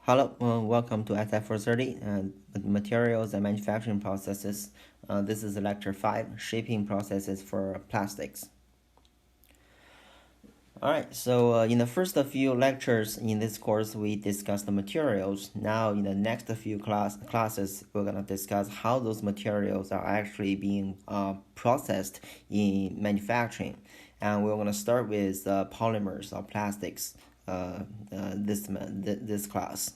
Hello, welcome to ISAT430 Materials and Manufacturing Processes. This is Lecture 5, Shaping Processes for Plastics. Alright, so in the first few lectures in this course, we discussed the materials. Now, in the next few classes, we're going to discuss how those materials are actually being processed in manufacturing. And we're going to start with polymers or plastics this class.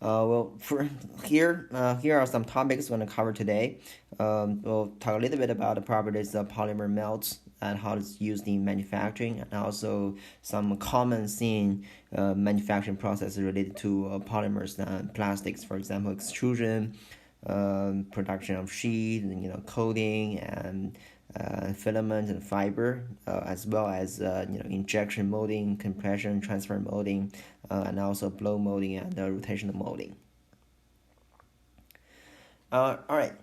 Here are some topics we're going to cover today. We'll talk a little bit about the properties of polymer melts and how it's used in manufacturing, and also some common seen manufacturing processes related to polymers and plastics. For example, extrusion, production of sheet, coating and filament and fiber, as well as injection molding, compression, transfer molding, and also blow molding and rotational molding. All right.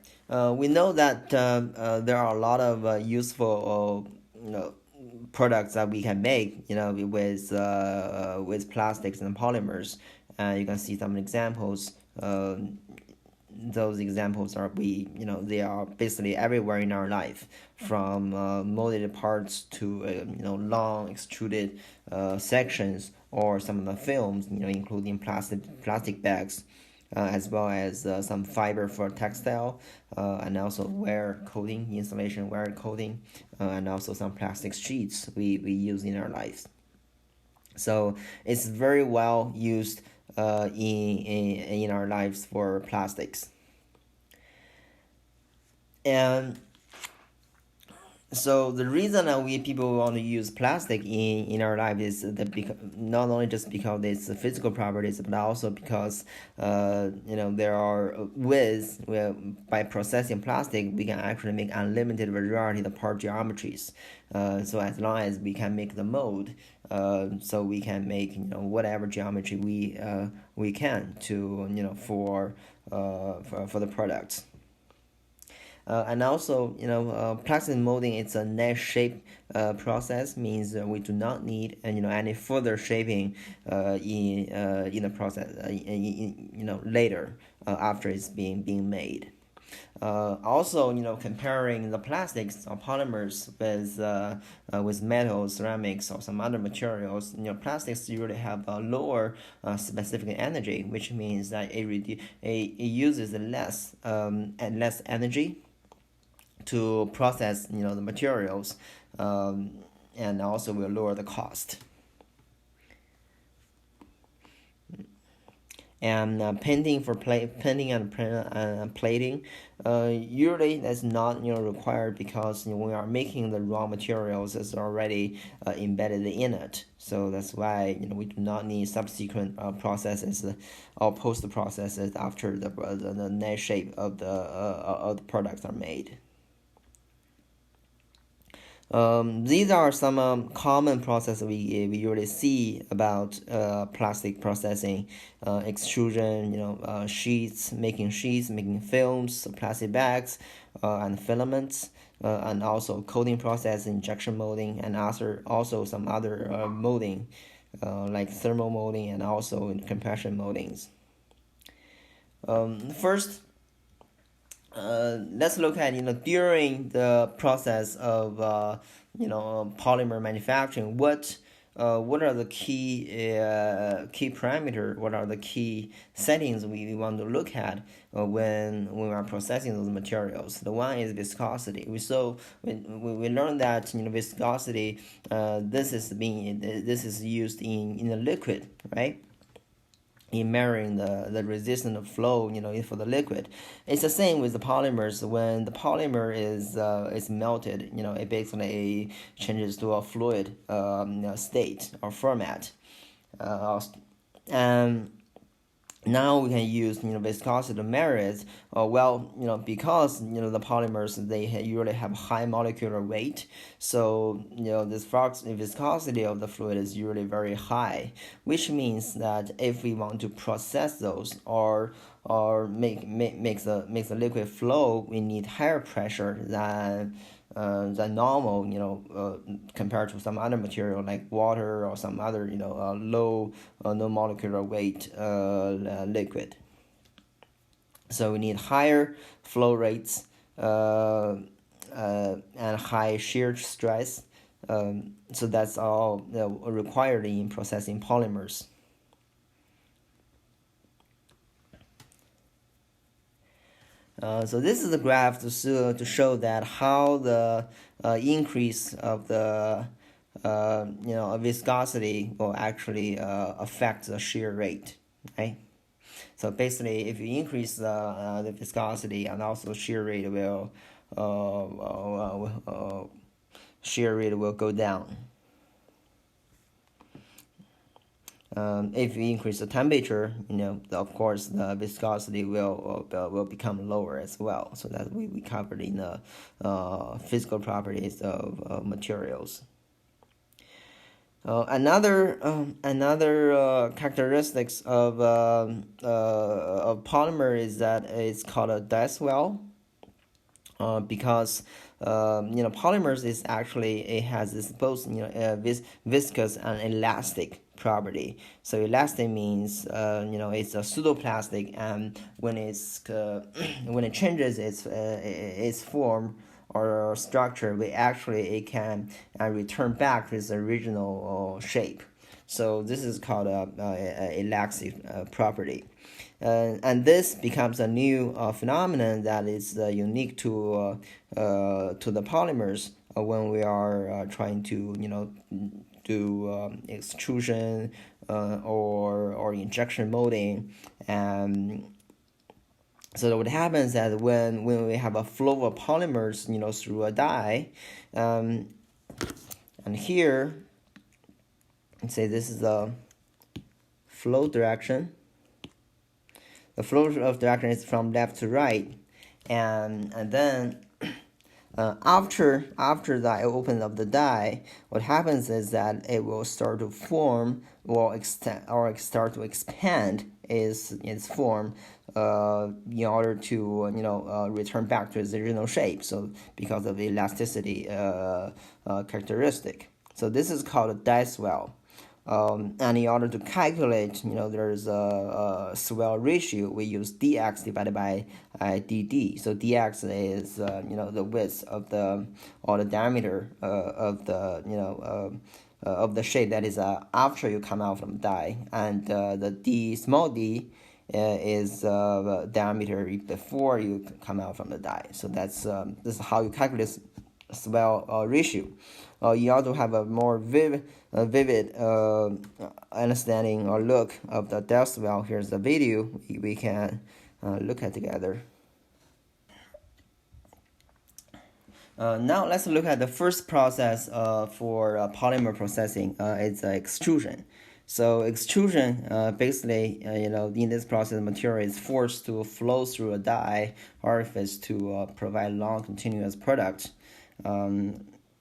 We know that there are a lot of useful products that we can make with plastics and polymers. You can see some examples. Those examples they are basically everywhere in our life, from molded parts to long extruded sections, or some of the films, including plastic bags, as well as some fiber for textile, and also wear coating, insulation wear coating, and also some plastic sheets we use in our lives. So it's very well used in our lives for plastics. And so the reason that people want to use plastic in our life is that not only just because it's physical properties, but also because there are by processing plastic we can actually make unlimited variety of the part geometries. So as long as we can make the mold, so we can make whatever geometry we can to for the products. And also, plastic molding, it's a net shape process, means we do not need any further shaping in the process later after it's being made. Also, comparing the plastics or polymers with metals, ceramics, or some other materials, plastics usually have a lower specific energy, which means that it uses less energy to process the materials, and also will lower the cost. And painting and plating, usually that's not required, because when we are making the raw materials, it's already embedded in it. So that's why we do not need subsequent processes or post processes after the net shape of the products are made. These are some common processes we usually see about plastic processing: extrusion, making films, plastic bags, and filaments, and also coating process, injection molding, and also some other molding, like thermal molding and also compression moldings. First, let's look at during the process of polymer manufacturing, what are the key parameter, what are the key settings we want to look at when we are processing those materials. The one is viscosity. We learned that viscosity, this is used in the liquid, right? In measuring the resistance of flow, for the liquid. It's the same with the polymers. When the polymer is melted, it basically changes to a fluid state or format, and now we can use viscosity to measure it. Because the polymers, they usually have high molecular weight, so this viscosity of the fluid is usually very high, which means that if we want to process those or make the liquid flow, we need higher pressure than than normal, compared to some other material like water or some other, low no molecular weight liquid. So we need higher flow rates and high shear stress. So that's all required in processing polymers. So this is a graph to show that how the increase of the viscosity will actually affect the shear rate, right? So basically, if you increase the viscosity, and also shear rate will go down. If you increase the temperature, of course the viscosity will become lower as well. So that we covered in the physical properties of materials. Another characteristics of polymer is that it's called a death well. Because polymers is actually, it has this both viscous and elastic property. So elastic means it's a pseudoplastic, and when it changes its form or structure, it can return back to its original shape. So this is called a elastic property. And this becomes a new phenomenon that is unique to the polymers when we are trying to do extrusion or injection molding. And so what happens is that when we have a flow of polymers through a die, and here, let's say this is the flow direction. The flow of direction is from left to right, and then after that open up the die, what happens is that it will start to form or start to expand its form in order to return back to its original shape. So because of the elasticity characteristic, so this is called a die swell. And in order to calculate, there's a swell ratio, we use dx divided by dd. So dx is the width of the diameter of the shape that is after you come out from the die, and the small d is diameter before you come out from the die. So this is how you calculate swell ratio. You also have a more vivid understanding or look of the death swell. Here's the video we can look at together. Now let's look at the first process for polymer processing. It's extrusion. So extrusion, basically, in this process, the material is forced to flow through a die orifice to provide long continuous product.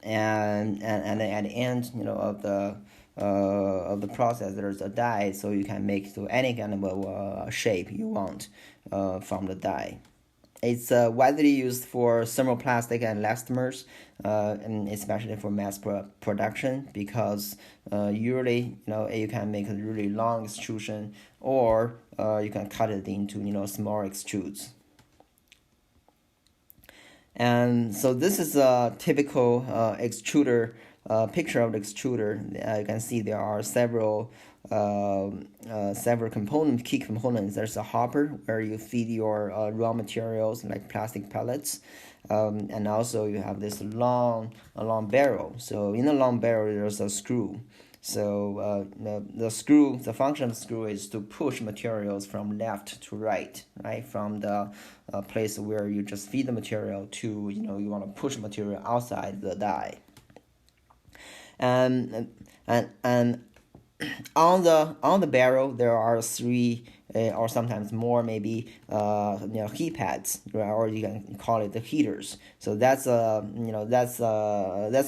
And at the end, of the process, there's a die, so you can make to any kind of shape you want from the die. It's widely used for thermoplastic and elastomers, and especially for mass production, because usually you can make a really long extrusion, or you can cut it into small extrudes. And so this is a typical extruder picture of the extruder. You can see there are several key components. There's a hopper where you feed your raw materials like plastic pellets, and also you have this long barrel. So in the long barrel there's a screw. So the function of the screw is to push materials from left to right, from the place where you just feed the material to you want to push material outside the die. And on the barrel there are three or sometimes more, maybe heat pads, or you can call it the heaters. So that's a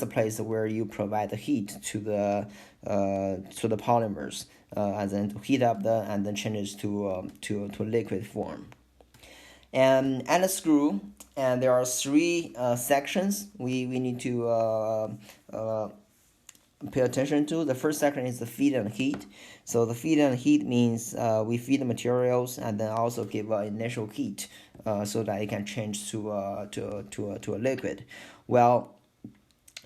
place where you provide the heat to the polymers, and then to heat up and then change it to liquid form. And a screw, and there are three sections we need to pay attention to. The first section is the feed and heat. So the feed and heat means we feed the materials and then also give initial heat so that it can change to a liquid. Well,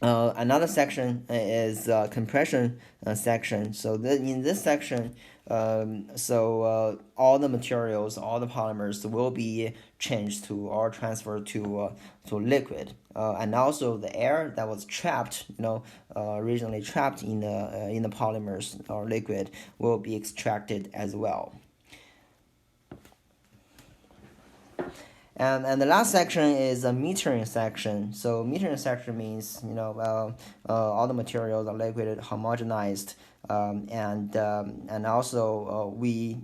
another section is compression section. So in this section, all the materials, all the polymers will be changed to or transferred to liquid, and also the air that was trapped, originally trapped in the polymers or liquid will be extracted as well. And the last section is a metering section. So metering section means all the materials are liquid homogenized, and also we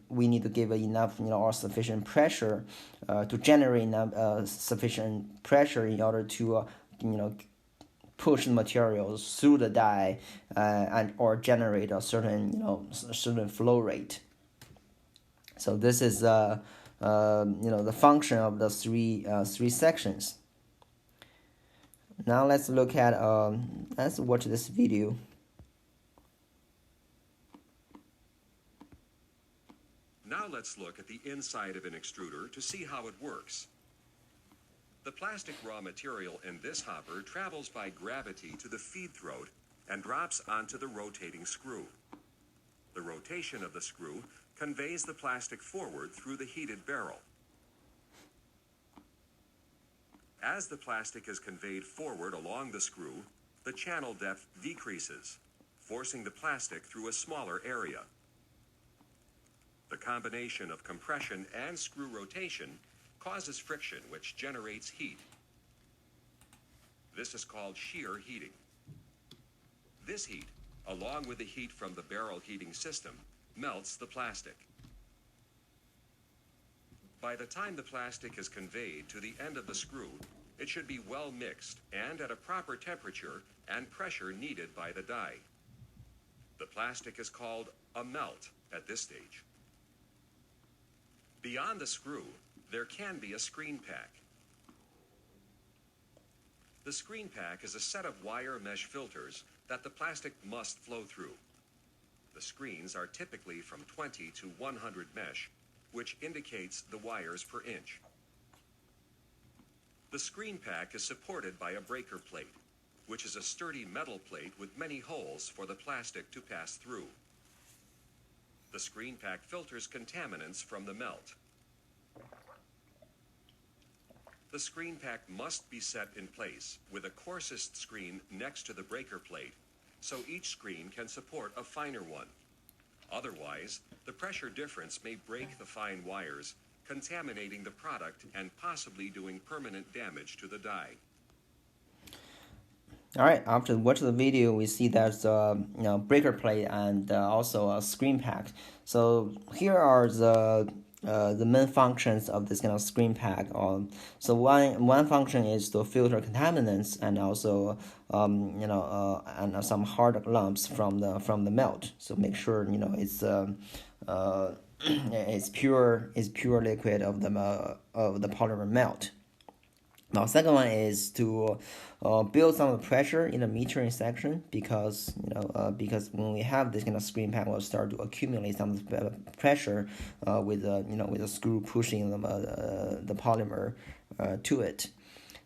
need to give enough or sufficient pressure to generate enough sufficient pressure in order to push the materials through the die and or generate a certain flow rate. So this is the function of the three sections. Now let's look at let's watch this video. Now let's look at the inside of an extruder to see how it works. The plastic raw material in this hopper travels by gravity to the feed throat and drops onto the rotating screw. The rotation of the screw conveys the plastic forward through the heated barrel. As the plastic is conveyed forward along the screw, the channel depth decreases, forcing the plastic through a smaller area. The combination of compression and screw rotation causes friction, which generates heat. This is called shear heating. This heat, along with the heat from the barrel heating system, melts the plastic. By the time the plastic is conveyed to the end of the screw, it should be well mixed and at a proper temperature and pressure needed by the die. The plastic is called a melt at this stage. Beyond the screw, there can be a screen pack. The screen pack is a set of wire mesh filters that the plastic must flow through. The screens are typically from 20 to 100 mesh, which indicates the wires per inch. The screen pack is supported by a breaker plate, which is a sturdy metal plate with many holes for the plastic to pass through. The screen pack filters contaminants from the melt. The screen pack must be set in place with a coarsest screen next to the breaker plate, so each screen can support a finer one. Otherwise, the pressure difference may break the fine wires, contaminating the product and possibly doing permanent damage to the die. All right, after watching the video, we see there's a breaker plate and also a screen pack. So here are the main functions of this kind of screen pack. So one function is to filter contaminants and also and some hard lumps from the melt. So make sure it's pure liquid of the polymer melt. Now, second one is to build some pressure in the metering section because when we have this kind of screen pack, we'll start to accumulate some pressure with the screw pushing the polymer to it.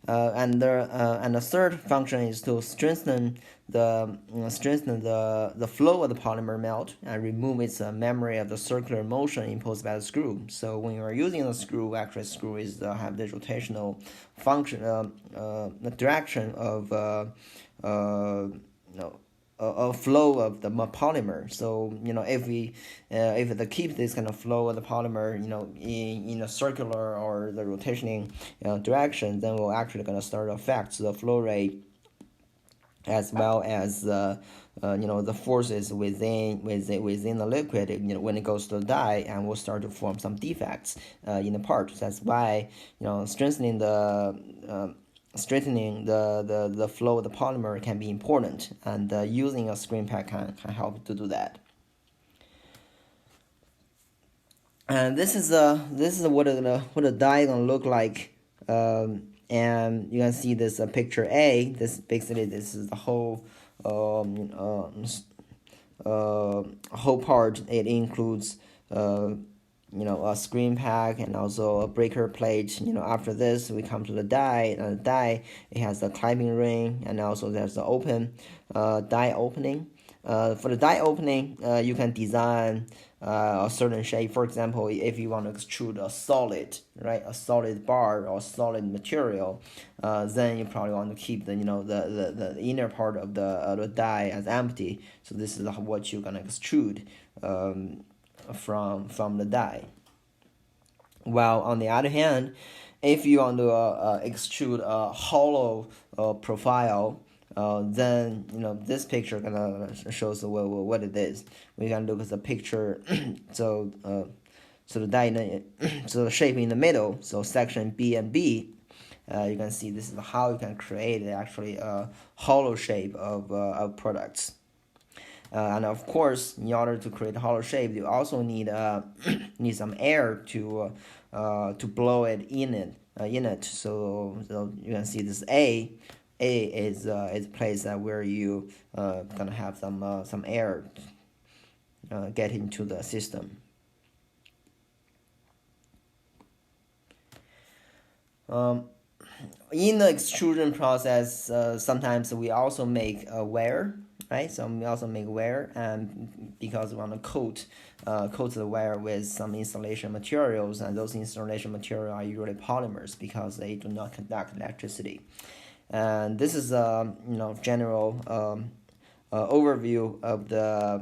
And the third function is to strengthen the flow of the polymer melt and remove its memory of the circular motion imposed by the screw. So when you are using the screw, actually screw is have this rotational function, the direction of a flow of the polymer. So if they keep this kind of flow of the polymer in a circular or the rotating direction, then we're actually going to start to affect the flow rate as well as the forces within the liquid when it goes to the die, and will start to form some defects in the part. That's why strengthening the flow of the polymer can be important, and using a screen pack can help to do that. And this is what a die gonna look like. And you can see this picture A. This is the whole um, whole part. It includes a screen pack and also a breaker plate. After this we come to the die. And the die, it has the climbing ring, and also there's the open die opening. For the die opening, you can design a certain shape. For example, if you want to extrude a solid, right, a solid bar or solid material, then you probably want to keep the inner part of the die as empty. So this is what you're gonna extrude from the die. While on the other hand, if you want to extrude a hollow profile, then this picture gonna shows what it is. We can look at the picture. So the die, so the shape in the middle. So section B and B, you can see this is how you can create actually a hollow shape of products. And of course, in order to create a hollow shape, you also need need some air to blow it in it. So you can see this A is a place where you gonna have some air get into the system. In the extrusion process, sometimes we also make a wear, right? So we also make wear, and because we want to coat the wear with some insulation materials, and those insulation materials are usually polymers because they do not conduct electricity. And this is a general overview of the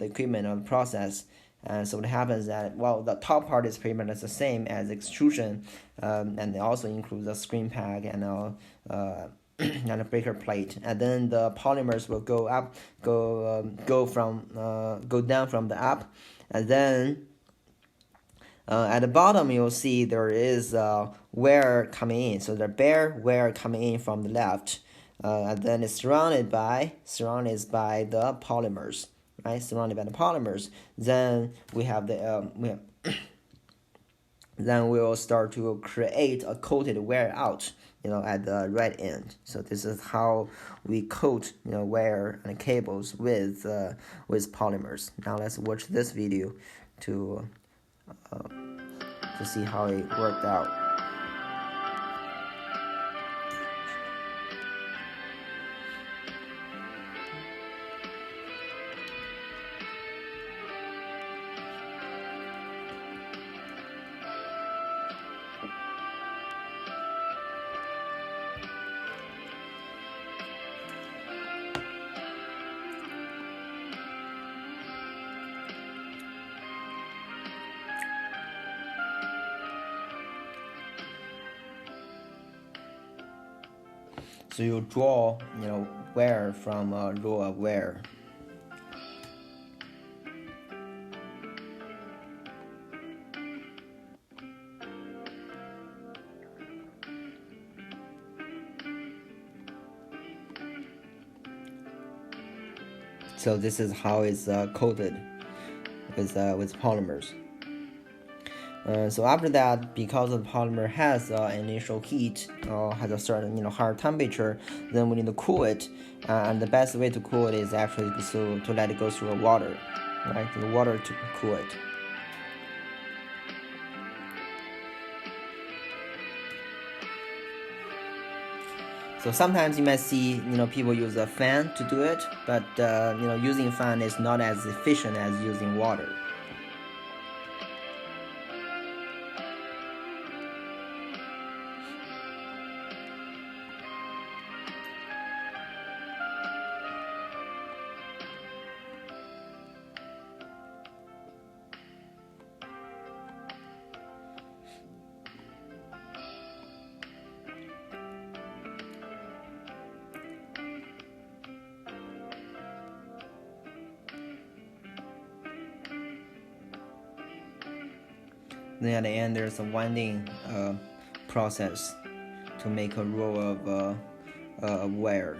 equipment of the process. And so what happens that, well, the top part is pretty much the same as extrusion, and it also includes a screen pack and and a breaker plate. And then the polymers will go down from the up, and then at the bottom you'll see there is wear coming in. So the bare wear coming in from the left, and then it's surrounded by the polymers. Right, surrounded by the polymers. Then we have then we will start to create a coated wear out, at the right end. So this is how we coat, wear and cables with polymers. Now let's watch this video to see how it worked out. So you draw, wear from a row of wear. So this is how it's coated with polymers. So after that, because the polymer has initial heat, has a certain higher temperature, then we need to cool it. And the best way to cool it is actually to let it go through water, right? The water to cool it. So sometimes you might see people use a fan to do it, but using fan is not as efficient as using water. Then at the end, there's a winding process to make a row of wire.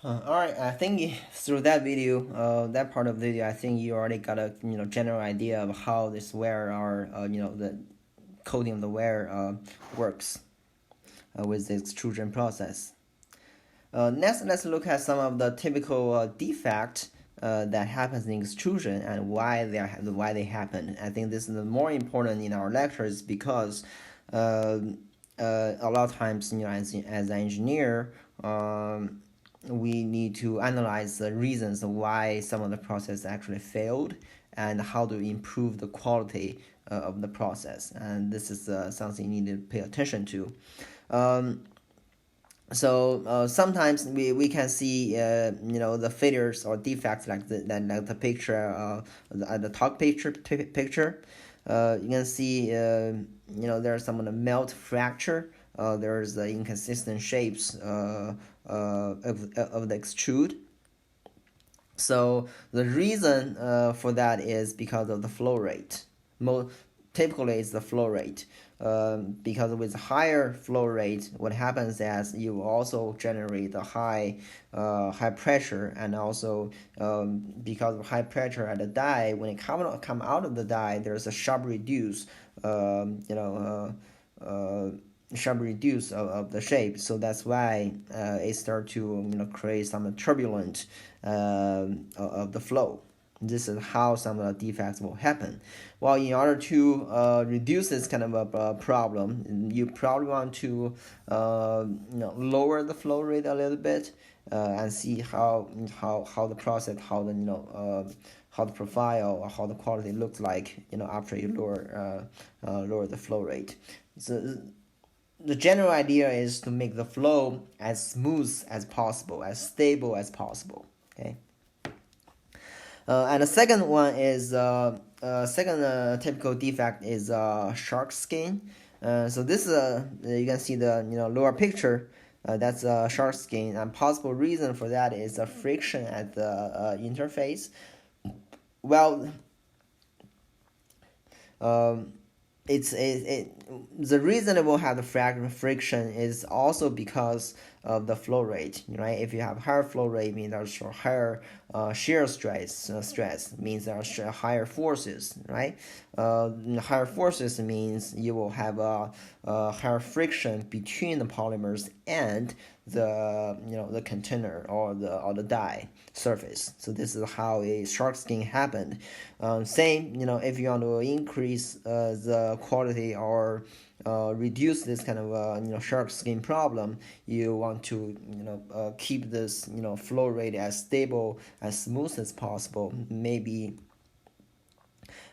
All right, I think through that video, that part of the video, I think you already got a general idea of how this wear or the coating of the wear works with the extrusion process. Next, let's look at some of the typical defect that happens in extrusion and why they happen. I think this is the more important in our lectures because a lot of times, as an engineer, we need to analyze the reasons why some of the process actually failed and how to improve the quality of the process. And this is something you need to pay attention to. So sometimes we can see the failures or defects like the picture the top picture. You can see there's some of the melt fracture. There's the inconsistent shapes of the extrude. So the reason for that is because of the flow rate. Typically, it's the flow rate. Because with higher flow rate, what happens is you also generate a high pressure, and also because of high pressure at the die, when it come out of the die, there's a sharp reduce, sharp reduce of the shape. So that's why it start to create some turbulent of the flow. This is how some of the defects will happen. Well, in order to reduce this kind of a problem, you probably want to lower the flow rate a little bit and see how the process, how the profile or how the quality looks like after you lower the flow rate. So the general idea is to make the flow as smooth as possible, as stable as possible. Okay. And the second one is second typical defect is shark skin. So this you can see the lower picture. That's shark skin, and possible reason for that is the friction at the interface. Well, the reason it will have the friction is also because of the flow rate, right? If you have higher flow rate, means there's higher shear stress means there are higher forces, right? Higher forces means you will have a higher friction between the polymers and the container or the die surface. So this is how a shark skin happened. Same, if you want to increase the quality or reduce this kind of shark skin problem, you want to keep this flow rate as stable, as smooth as possible. Maybe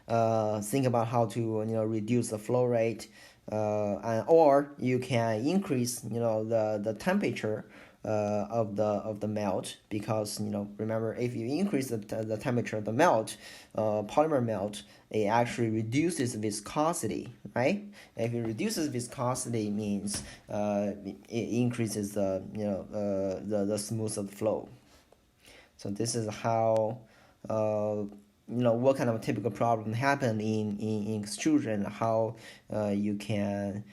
think about how to reduce the flow rate, or you can increase the temperature of the melt, because remember, if you increase the temperature of the melt, polymer melt, it actually reduces viscosity, right? If it reduces viscosity, means it increases the smooth of the flow. So this is how what kind of typical problem happen in extrusion, how you can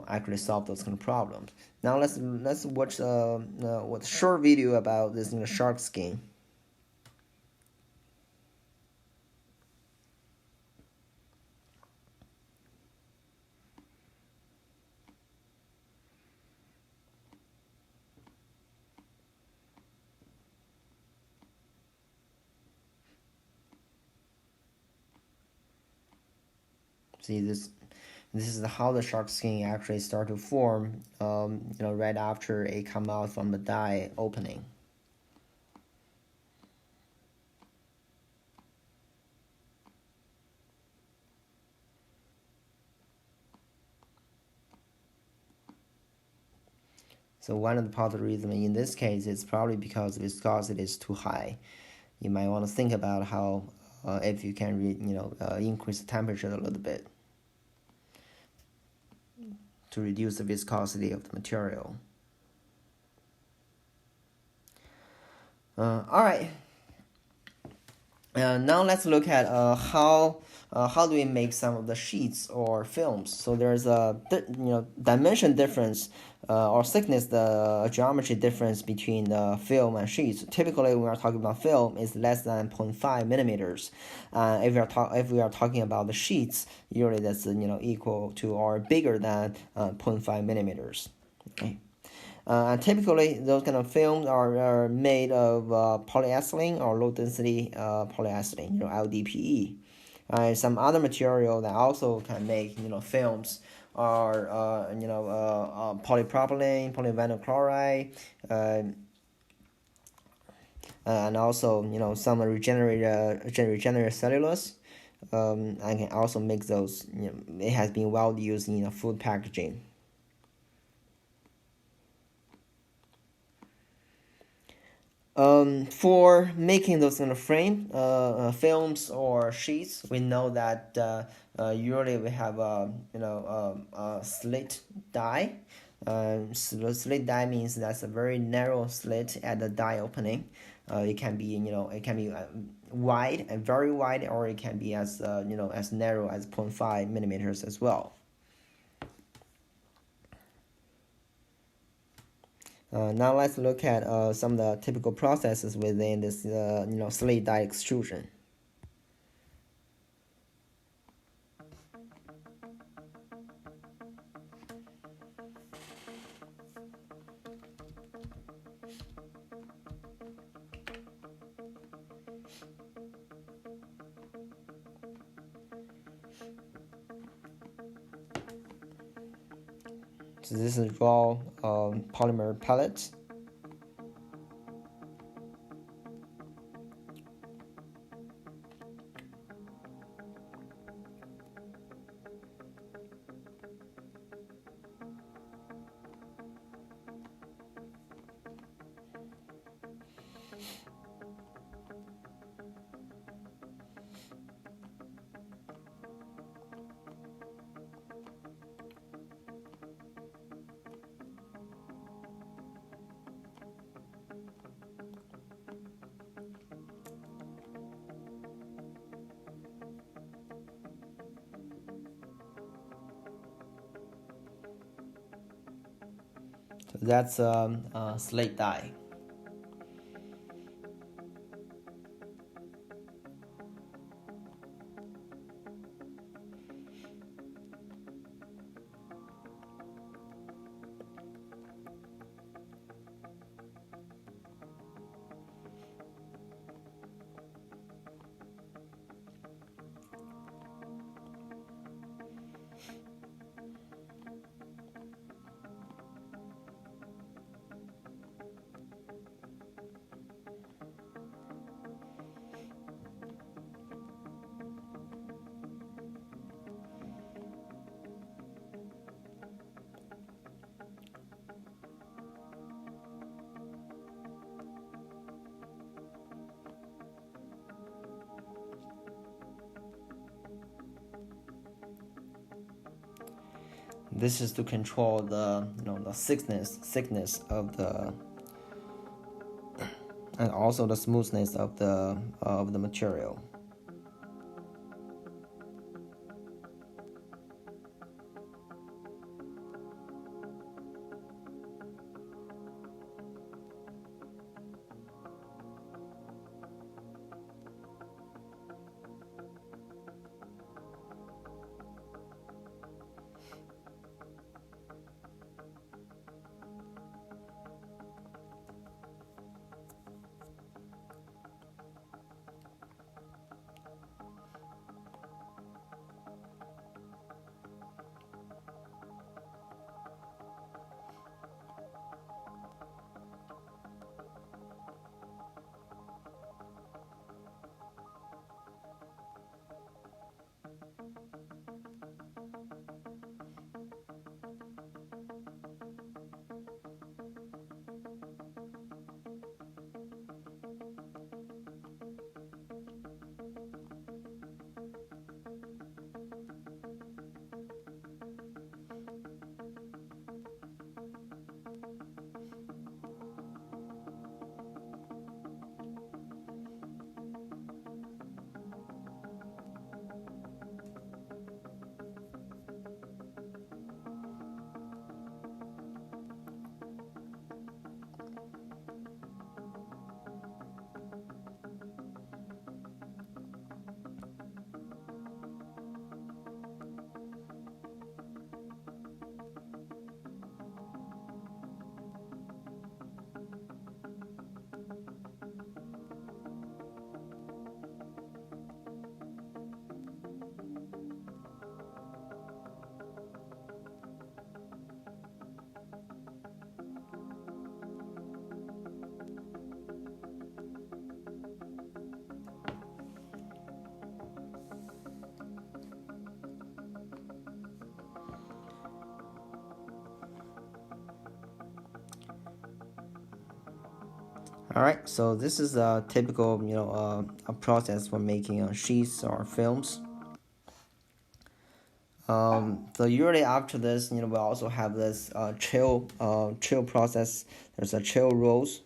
actually solve those kind of problems. Now let's watch what short video about this shark skin. See this. This is how the shark skin actually start to form, right after it come out from the die opening. So one of the possible reasons in this case is probably because viscosity is too high. You might want to think about how if you can increase the temperature a little bit to reduce the viscosity of the material. All right. Now let's look at how do we make some of the sheets or films. So there's a dimension difference or thickness, the geometry difference between the film and sheets. Typically, when we are talking about film, is less than 0.5 millimeters. If we are talking about the sheets, usually that's equal to or bigger than 0.5 millimeters. Okay. And typically, those kind of films are made of polyethylene or low density polyethylene, LDPE. Some other material that also can make films are polypropylene, polyvinyl chloride, and also some regenerated cellulose. I can also make those. It has been well used in food packaging. For making those kind of films or sheets, we know that usually we have a slit die. Slit die means that's a very narrow slit at the die opening. It can be wide and very wide, or it can be as as narrow as 0.5 millimeters as well. Now let's look at some of the typical processes within this slit die extrusion. So this is raw polymer pellets. So that's slit die. This is to control the the thickness of the and also the smoothness of the material. All right, so this is a typical, a process for making sheets or films. So usually after this, we also have this chill process. There's a chill rolls.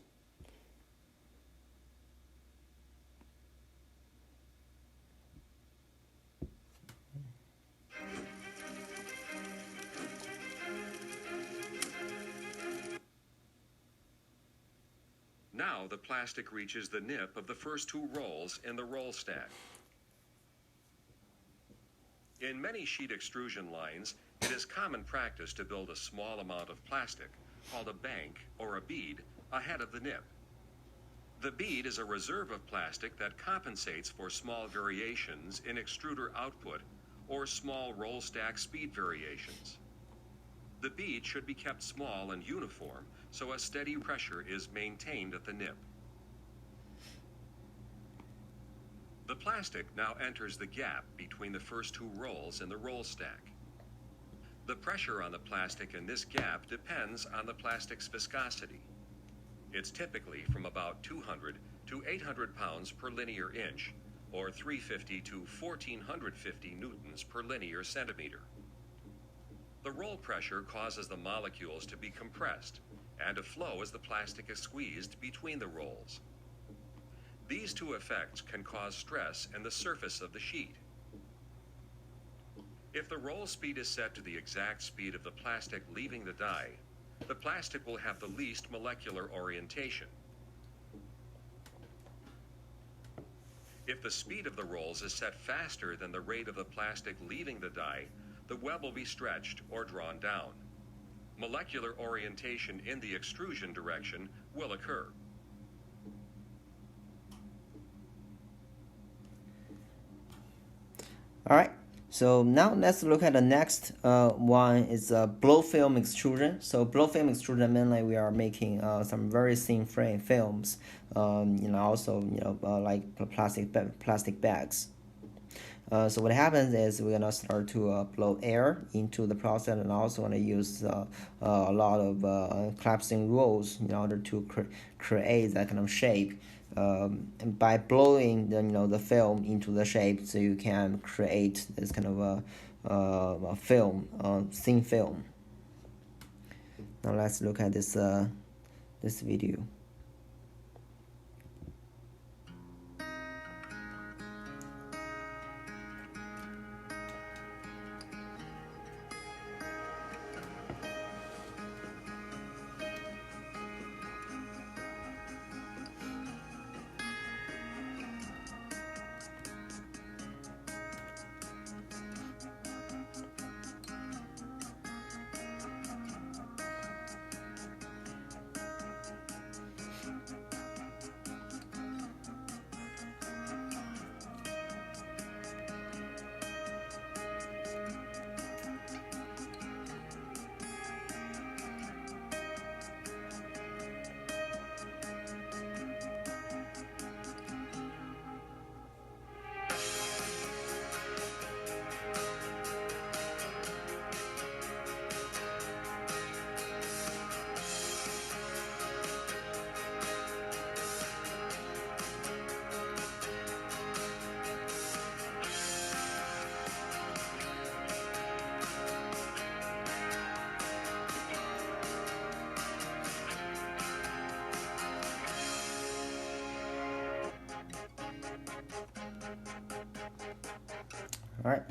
Now the plastic reaches the nip of the first two rolls in the roll stack. In many sheet extrusion lines, it is common practice to build a small amount of plastic, called a bank or a bead, ahead of the nip. The bead is a reserve of plastic that compensates for small variations in extruder output or small roll stack speed variations. The bead should be kept small and uniform so a steady pressure is maintained at the nip. The plastic now enters the gap between the first two rolls in the roll stack. The pressure on the plastic in this gap depends on the plastic's viscosity. It's typically from about 200 to 800 pounds per linear inch, or 350 to 1450 newtons per linear centimeter. The roll pressure causes the molecules to be compressed and to flow as the plastic is squeezed between the rolls. These two effects can cause stress in the surface of the sheet. If the roll speed is set to the exact speed of the plastic leaving the die, the plastic will have the least molecular orientation. If the speed of the rolls is set faster than the rate of the plastic leaving the die, the web will be stretched or drawn down. Molecular orientation in the extrusion direction will occur. All right, so now let's look at the next one is blow film extrusion. So blow film extrusion, mainly we are making some very thin frame films, also like plastic bags. So what happens is we're gonna start to blow air into the process, and also gonna use a lot of collapsing rolls in order to create that kind of shape. And by blowing the film into the shape, so you can create this kind of a film, thin film. Now let's look at this video. All right,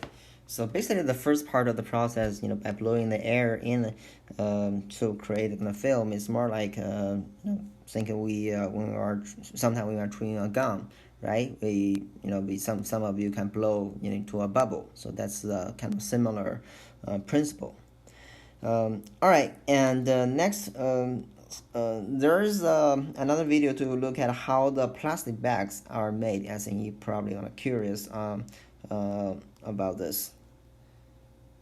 so basically the first part of the process, by blowing the air in to create the film, is more like thinking sometimes we are chewing a gum, right? Some of you can blow into a bubble, so that's kind of similar principle. All right, and next. There's another video to look at how the plastic bags are made. I think you probably are curious about this.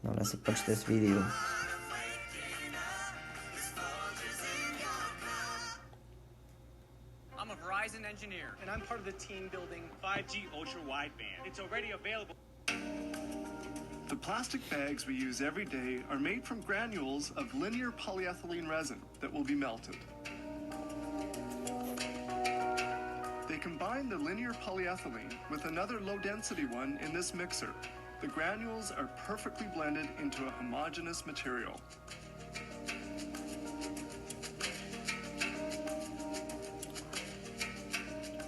Now let's watch this video. I'm a Verizon engineer, and I'm part of the team building 5G ultra wideband. It's already available. The plastic bags we use every day are made from granules of linear polyethylene resin that will be melted. Combine the linear polyethylene with another low-density one in this mixer. The granules are perfectly blended into a homogeneous material.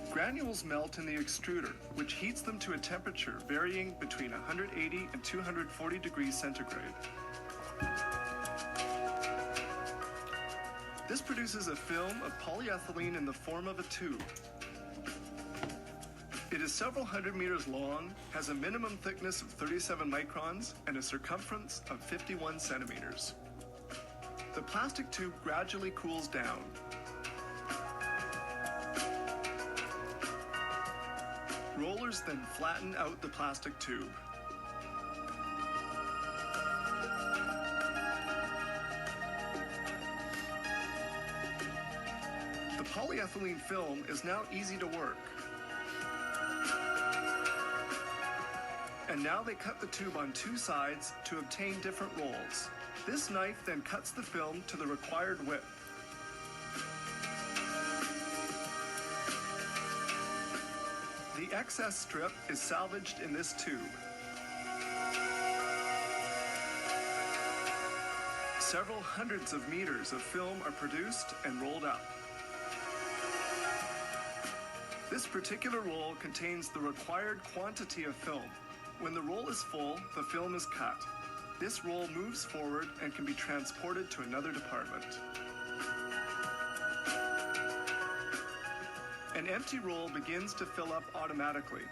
Granules melt in the extruder, which heats them to a temperature varying between 180 and 240 degrees centigrade. This produces a film of polyethylene in the form of a tube. It is several hundred meters long, has a minimum thickness of 37 microns, and a circumference of 51 centimeters. The plastic tube gradually cools down. Rollers then flatten out the plastic tube. The polyethylene film is now easy to work. And now they cut the tube on two sides to obtain different rolls. This knife then cuts the film to the required width. The excess strip is salvaged in this tube. Several hundreds of meters of film are produced and rolled up. This particular roll contains the required quantity of film. When the roll is full, the film is cut. This roll moves forward and can be transported to another department. An empty roll begins to fill up automatically.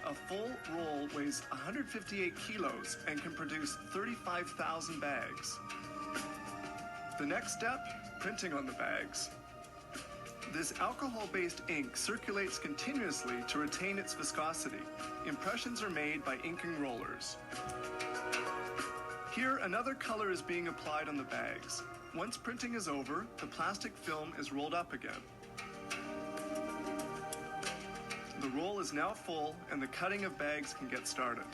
A full roll weighs 158 kilos and can produce 35,000 bags. The next step, printing on the bags. This alcohol-based ink circulates continuously to retain its viscosity. Impressions are made by inking rollers. Here, another color is being applied on the bags. Once printing is over, the plastic film is rolled up again. The roll is now full and the cutting of bags can get started.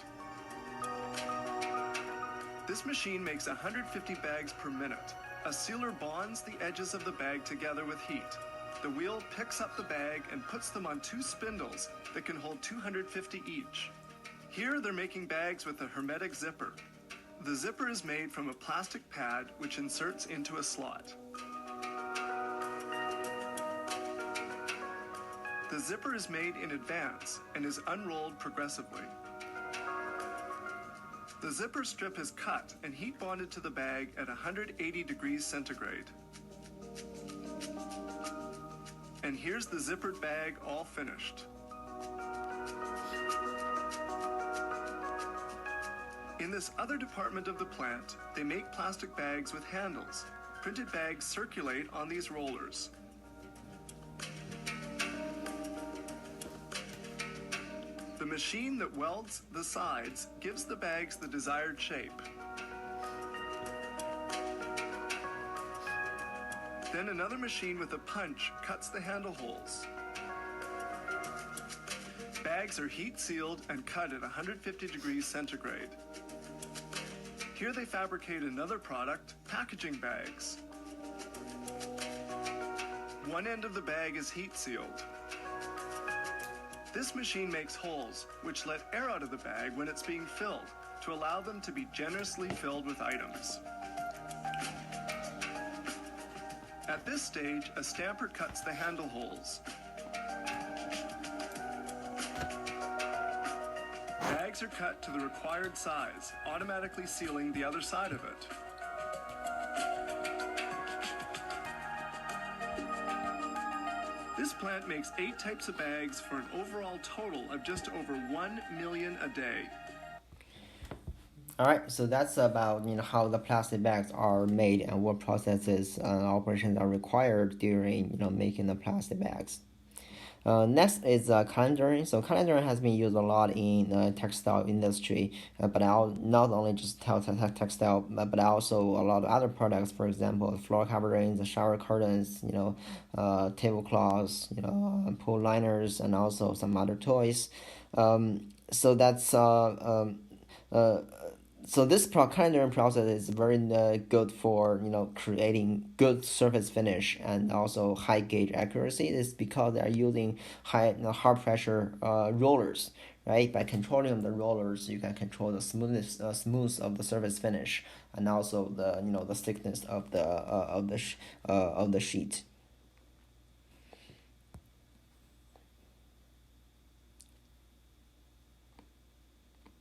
This machine makes 150 bags per minute. A sealer bonds the edges of the bag together with heat. The wheel picks up the bag and puts them on two spindles that can hold 250 each. Here they're making bags with a hermetic zipper. The zipper is made from a plastic pad which inserts into a slot. The zipper is made in advance and is unrolled progressively. The zipper strip is cut and heat bonded to the bag at 180 degrees centigrade. And here's the zippered bag all finished. In this other department of the plant, they make plastic bags with handles. Printed bags circulate on these rollers. The machine that welds the sides gives the bags the desired shape. Then another machine with a punch cuts the handle holes. Bags are heat sealed and cut at 150 degrees centigrade. Here they fabricate another product, packaging bags. One end of the bag is heat sealed. This machine makes holes which let air out of the bag when it's being filled to allow them to be generously filled with items. At this stage, a stamper cuts the handle holes. Bags are cut to the required size, automatically sealing the other side of it. This plant makes 8 types of bags for an overall total of just over 1 million a day. All right, so that's about how the plastic bags are made and what processes and operations are required during making the plastic bags. Next is calendaring. So calendaring has been used a lot in the textile industry, but not only just textile, but also a lot of other products. For example, floor coverings, shower curtains, tablecloths, pool liners, and also some other toys. So that's So this calendering process is very good for creating good surface finish and also high gauge accuracy. It's because they are using high pressure rollers, right? By controlling the rollers, you can control the smoothness of the surface finish and also the the thickness of the sheet.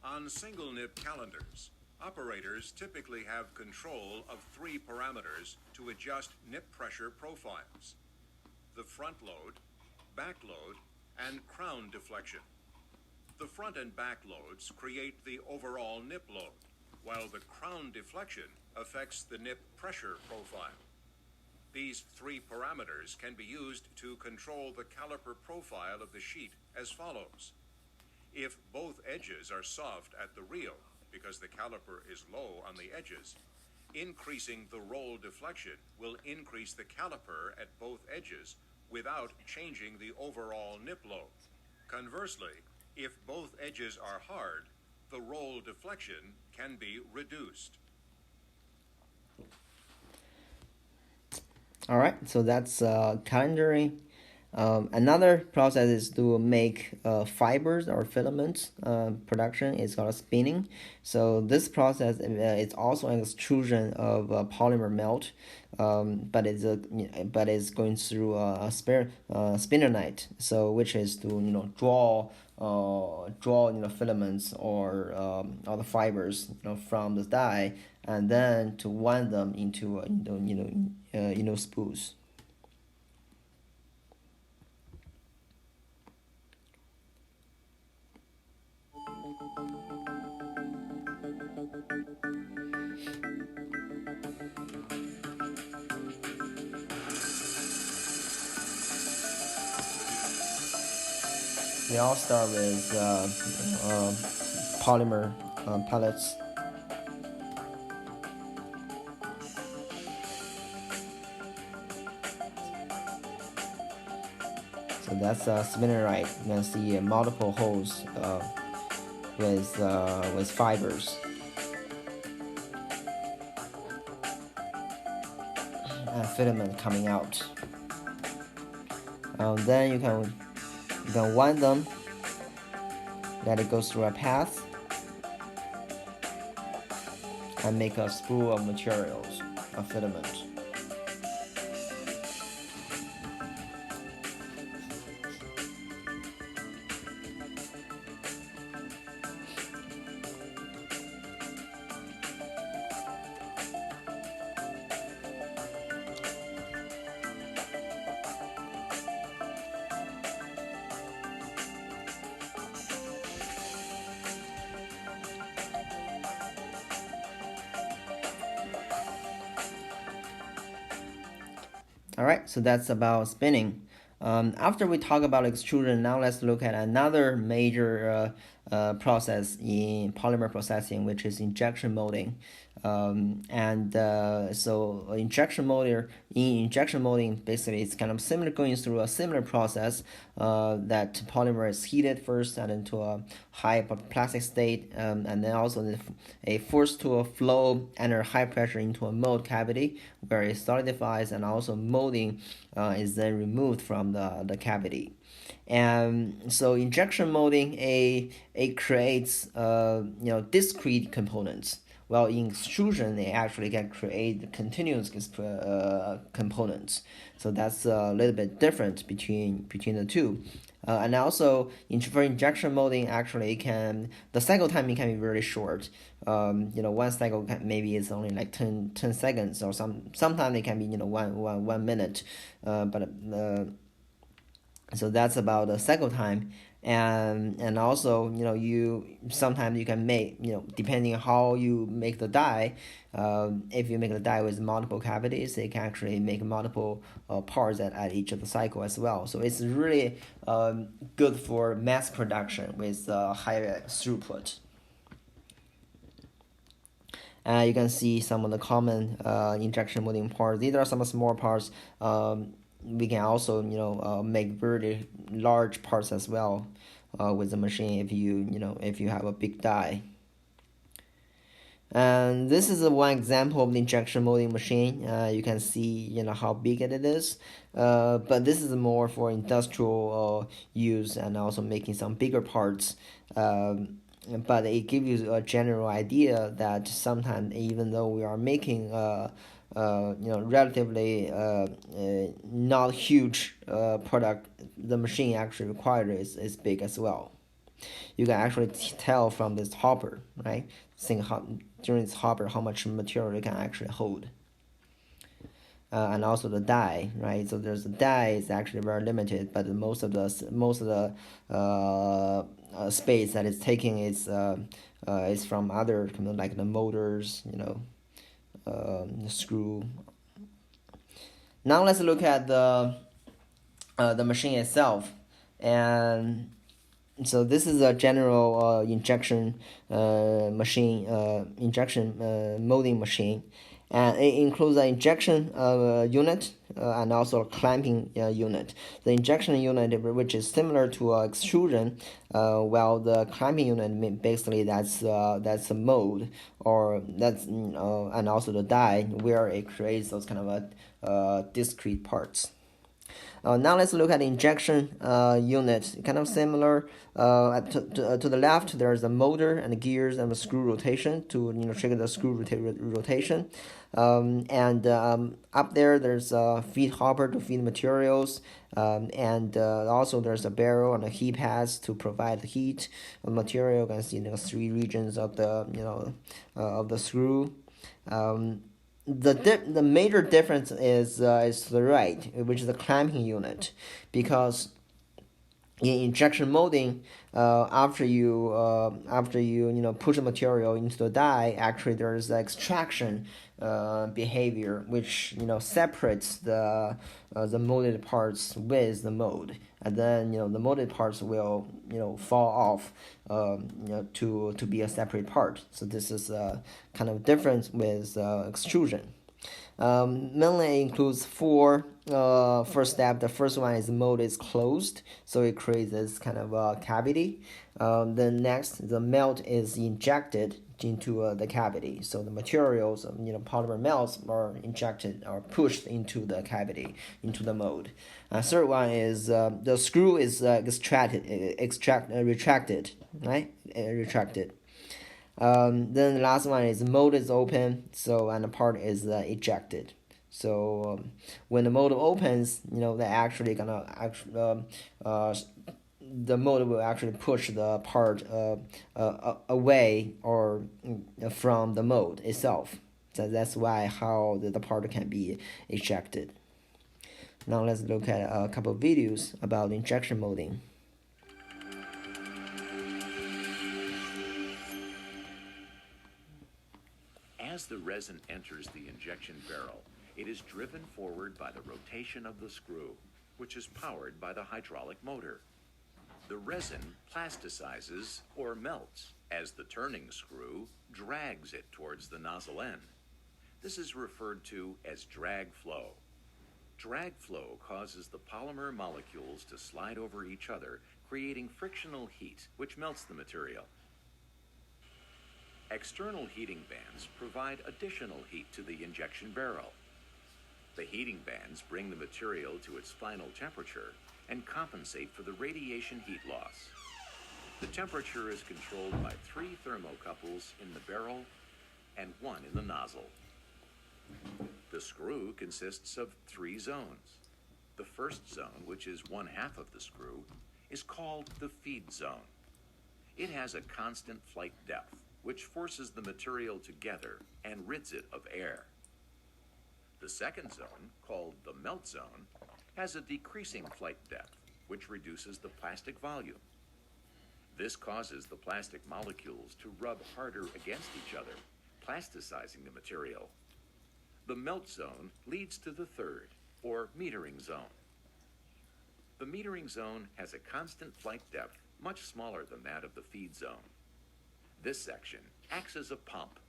On single nip calendars, operators typically have control of 3 parameters to adjust nip pressure profiles: the front load, back load, and crown deflection. The front and back loads create the overall nip load, while the crown deflection affects the nip pressure profile. These 3 parameters can be used to control the caliper profile of the sheet as follows. If both edges are soft at the reel, because the caliper is low on the edges, increasing the roll deflection will increase the caliper at both edges without changing the overall nip load. Conversely, if both edges are hard, the roll deflection can be reduced. All right, so that's calendaring. Another process is to make fibers or filaments production. It's called spinning. So this process is also an extrusion of polymer melt, but it's going through a spinnerite. So which is to draw filaments or the fibers from the die, and then to wind them into spools. They all start with polymer pellets. So that's spinnerite. You can see multiple holes with fibers. And filament coming out. Then you can wind them, let it go through a path, and make a spool of materials, a filament. All right, so that's about spinning. After we talk about extrusion, now let's look at another major process in polymer processing, which is injection molding. So injection molding, basically it's kind of similar, going through a similar process that polymer is heated first and into a high plastic state, and then also a forced to a flow under high pressure into a mold cavity where it solidifies, and also molding is then removed from the cavity. And so injection molding it creates discrete components. Well, in extrusion, they actually can create continuous components. So that's a little bit different between the two. And also, for injection molding, actually, the cycle time can be very short. One cycle maybe is only like 10 seconds, or sometimes it can be 1 minute. So that's about the cycle time. And also sometimes you can make depending on how you make the die, if you make the die with multiple cavities, they can actually make multiple parts at each of the cycle as well. So it's really good for mass production with higher throughput. You can see some of the common injection molding parts. These are some small parts. We can also make very large parts as well with the machine if you have a big die. And this is one example of the injection molding machine. You can see, how big it is. But this is more for industrial use and also making some bigger parts. But it gives you a general idea that sometimes, even though we are making relatively not huge product, the machine actually required is big as well. You can actually tell from this hopper, right? Think how during this hopper how much material it can actually hold. And also the die, right? So there's the die is actually very limited, but most of the space that it's taking is from other like the motors, the screw. Now let's look at the machine itself, and so this is a general injection molding machine, and it includes an injection unit and also a clamping unit. The injection unit, which is similar to extrusion, while the clamping unit basically that's a mold, or that's and also the die where it creates those kind of discrete parts. Now let's look at the injection unit. Kind of similar. To the left, there's a motor and the gears and the screw rotation to trigger the screw rotation. Up there's a feed hopper to feed materials, and also there's a barrel and a heat pads to provide the heat of material. You can see the three regions of the screw. The major difference is to the right, which is the clamping unit, because in injection molding, after you push the material into the die, actually there's the extraction behavior, which separates the molded parts with the mold, and then the molded parts will fall off to be a separate part. So this is a kind of difference with extrusion. Mainly includes four first step. The first one is the mold is closed, so it creates this kind of cavity. Then next, the melt is injected into the cavity. So the materials, polymer melts are injected or pushed into the cavity, into the mold. Third one is the screw is retracted, right? Retracted. Then the last one is mold is open, and the part is ejected. So when the mold opens, they're actually gonna the mold will actually push the part away or from the mold itself. So that's why how the part can be ejected. Now let's look at a couple of videos about injection molding. As the resin enters the injection barrel, it is driven forward by the rotation of the screw, which is powered by the hydraulic motor. The resin plasticizes or melts as the turning screw drags it towards the nozzle end. This is referred to as drag flow. Drag flow causes the polymer molecules to slide over each other, creating frictional heat, which melts the material. External heating bands provide additional heat to the injection barrel. The heating bands bring the material to its final temperature and compensate for the radiation heat loss. The temperature is controlled by 3 thermocouples in the barrel and 1 in the nozzle. The screw consists of 3 zones. The first zone, which is 1/2 of the screw, is called the feed zone. It has a constant flight depth, which forces the material together and rids it of air. The second zone, called the melt zone, has a decreasing flight depth, which reduces the plastic volume. This causes the plastic molecules to rub harder against each other, plasticizing the material. The melt zone leads to the third, or metering zone. The metering zone has a constant flight depth much smaller than that of the feed zone. This section acts as a pump.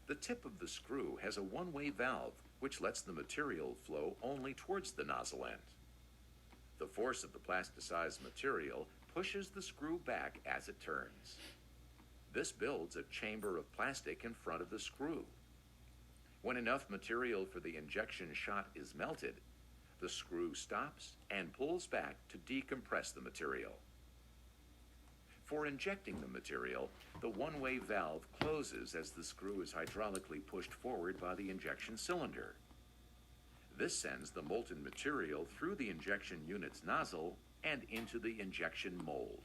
The tip of the screw has a one-way valve which lets the material flow only towards the nozzle end. The force of the plasticized material pushes the screw back as it turns. This builds a chamber of plastic in front of the screw. When enough material for the injection shot is melted, the screw stops and pulls back to decompress the material. For injecting the material, the one-way valve closes as the screw is hydraulically pushed forward by the injection cylinder. This sends the molten material through the injection unit's nozzle and into the injection mold.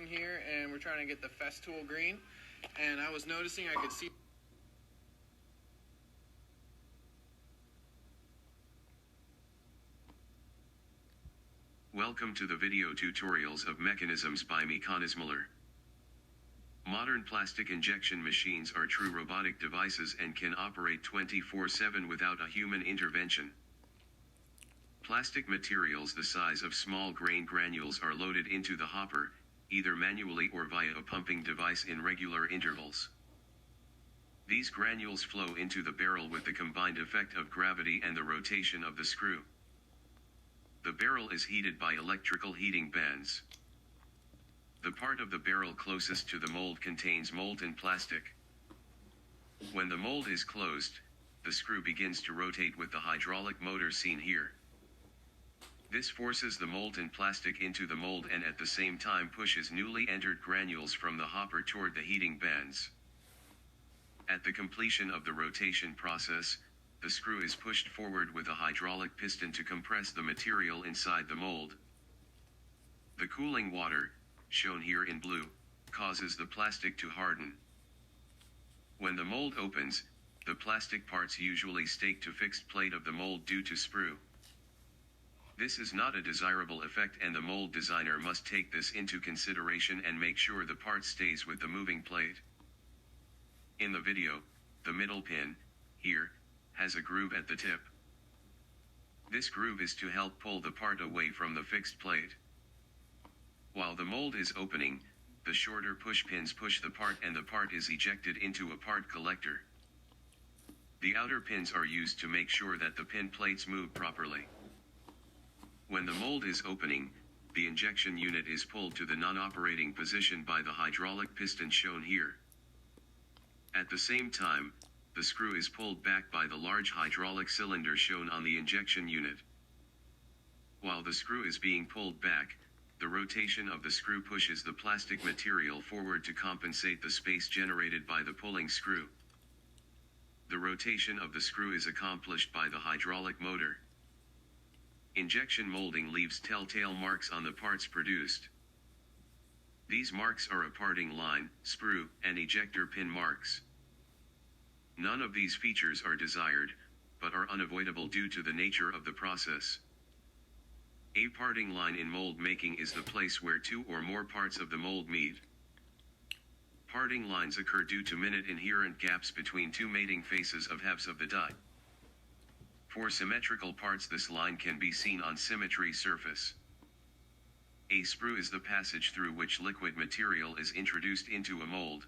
Here, and we're trying to get the Festool green, and I was noticing I could see Welcome to the video tutorials of mechanisms by Mechanismuller. Modern plastic injection machines are true robotic devices and can operate 24/7 without a human intervention. Plastic materials the size of small grain granules are loaded into the hopper, either manually or via a pumping device in regular intervals. These granules flow into the barrel with the combined effect of gravity and the rotation of the screw. The barrel is heated by electrical heating bands. The part of the barrel closest to the mold contains molten plastic. When the mold is closed, the screw begins to rotate with the hydraulic motor seen here. This forces the molten plastic into the mold and at the same time pushes newly entered granules from the hopper toward the heating bands. At the completion of the rotation process, the screw is pushed forward with a hydraulic piston to compress the material inside the mold. The cooling water, shown here in blue, causes the plastic to harden. When the mold opens, the plastic parts usually stake to fixed plate of the mold due to sprue. This is not a desirable effect and the mold designer must take this into consideration and make sure the part stays with the moving plate. In the video, the middle pin, here, has a groove at the tip. This groove is to help pull the part away from the fixed plate. While the mold is opening, the shorter push pins push the part and the part is ejected into a part collector. The outer pins are used to make sure that the pin plates move properly. When the mold is opening, the injection unit is pulled to the non-operating position by the hydraulic piston shown here. At the same time, the screw is pulled back by the large hydraulic cylinder shown on the injection unit. While the screw is being pulled back, the rotation of the screw pushes the plastic material forward to compensate the space generated by the pulling screw. The rotation of the screw is accomplished by the hydraulic motor. Injection molding leaves telltale marks on the parts produced. These marks are a parting line, sprue, and ejector pin marks. None of these features are desired, but are unavoidable due to the nature of the process. A parting line in mold making is the place where two or more parts of the mold meet. Parting lines occur due to minute inherent gaps between two mating faces of halves of the die. For symmetrical parts, this line can be seen on symmetry surface. A sprue is the passage through which liquid material is introduced into a mold.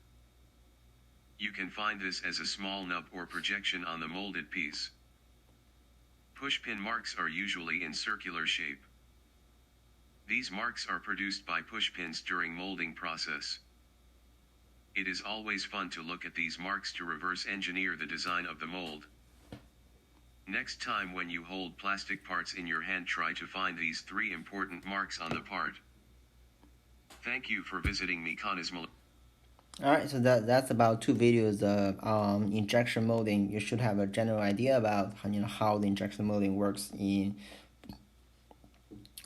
You can find this as a small nub or projection on the molded piece. Pushpin marks are usually in circular shape. These marks are produced by pushpins during molding process. It is always fun to look at these marks to reverse engineer the design of the mold. Next time when you hold plastic parts in your hand, try to find these three important marks on the part. Thank you for visiting Mechanismuller. Alright, so that's about 2 videos of injection molding. You should have a general idea about how the injection molding works in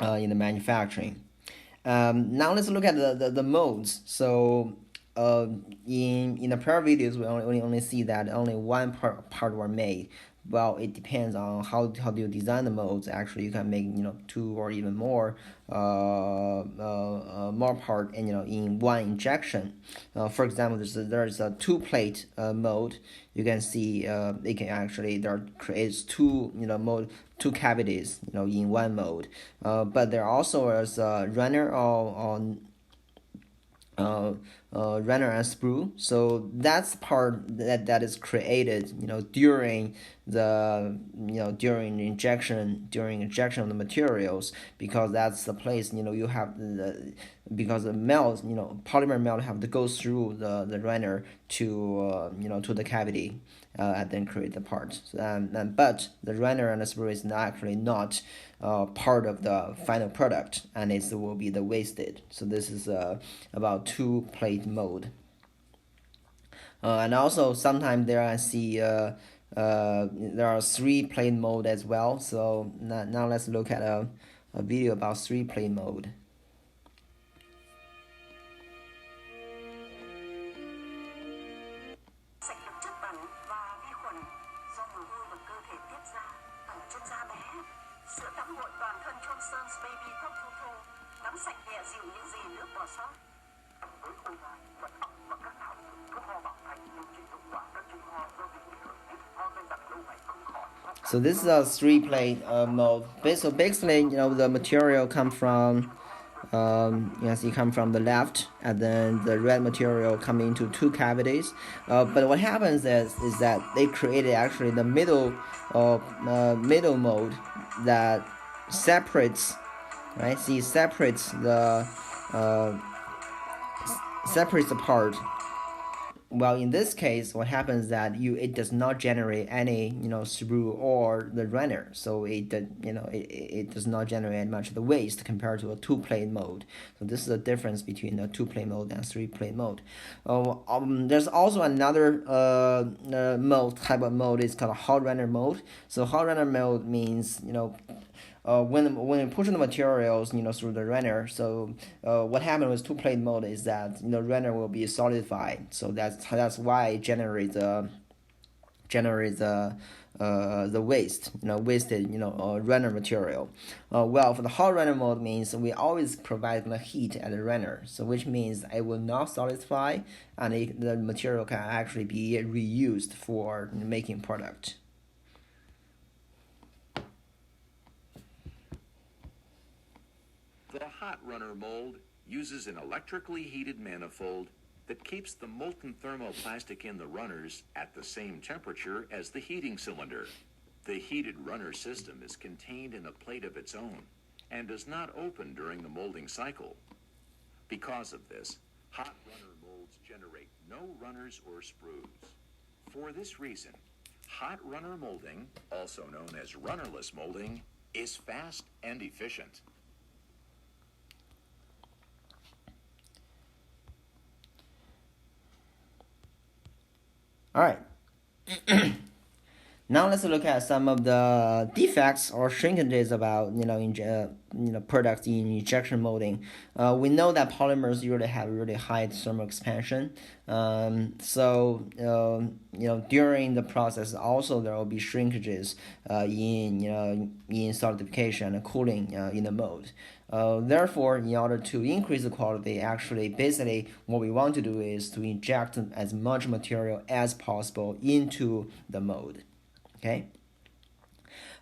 the manufacturing. Now let's look at the molds. So in the prior videos, we only see that only one part were made. Well, it depends on how do you design the molds. Actually, you can make 2 or even more more part in one injection. For example, there's a 2-plate mold. You can see it can actually creates 2 mold 2 cavities in one mold. But there also is a runner or runner and sprue. So that's part that is created, during the during injection of the materials, because that's the place, you have because the melt, polymer melt have to go through the runner to to the cavity, and then create the parts. But the runner and the sprue is actually not part of the final product, and it will be the wasted. So this is about two plate mode. And also sometimes there I see there are three plate mode as well. So now let's look at a video about three plate mode. Sạch được chất bẩn và vi khuẩn do mồ hôi và cơ thể tiết ra ở trên da bé. Sữa tắm gội toàn thân Johnson's Baby Top Total, tắm sạch nhẹ dịu những gì nước bỏ sót. Với khô gai, mật ong và các thảo dược, thuốc ho bảo thanh điều trị hiệu quả các chứng ho do bị thời tiết, ho dây dẳng lâu ngày không khỏi. So this is a three plate mode. So basically, the material come from yes, it come from the left, and then the red material come into two cavities. But what happens is that they created actually the middle mode that separates, right? See, separates the part. Well, in this case, what happens is that it does not generate any sprue or the runner, so it does not generate much of the waste compared to a two plate mode. So this is the difference between the two plate mode and three plate mode. There's also another type of mode is called hot runner mode. So hot runner mode means when pushing the materials through the runner. So what happened with two plate mode is that runner will be solidified. So that's why it generates the waste, wasted runner material. Well, for the hot runner mode means we always provide the heat at the runner, so which means it will not solidify, and the material can actually be reused for making product. The hot runner mold uses an electrically heated manifold that keeps the molten thermoplastic in the runners at the same temperature as the heating cylinder. The heated runner system is contained in a plate of its own and does not open during the molding cycle. Because of this, hot runner molds generate no runners or sprues. For this reason, hot runner molding, also known as runnerless molding, is fast and efficient. All right. Now let's look at some of the defects or shrinkages about products in injection molding. We know that polymers usually have really high thermal expansion. So during the process also there will be shrinkages in solidification and cooling in the mold. Therefore, in order to increase the quality, actually, basically, what we want to do is to inject as much material as possible into the mold. Okay.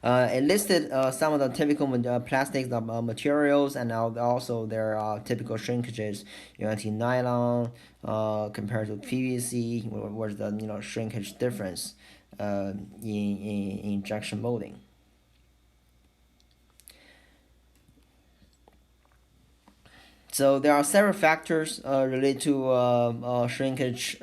It listed some of the typical plastics materials, and also there are typical shrinkages. Nylon compared to PVC, where's the shrinkage difference in injection molding. So there are several factors related to shrinkage.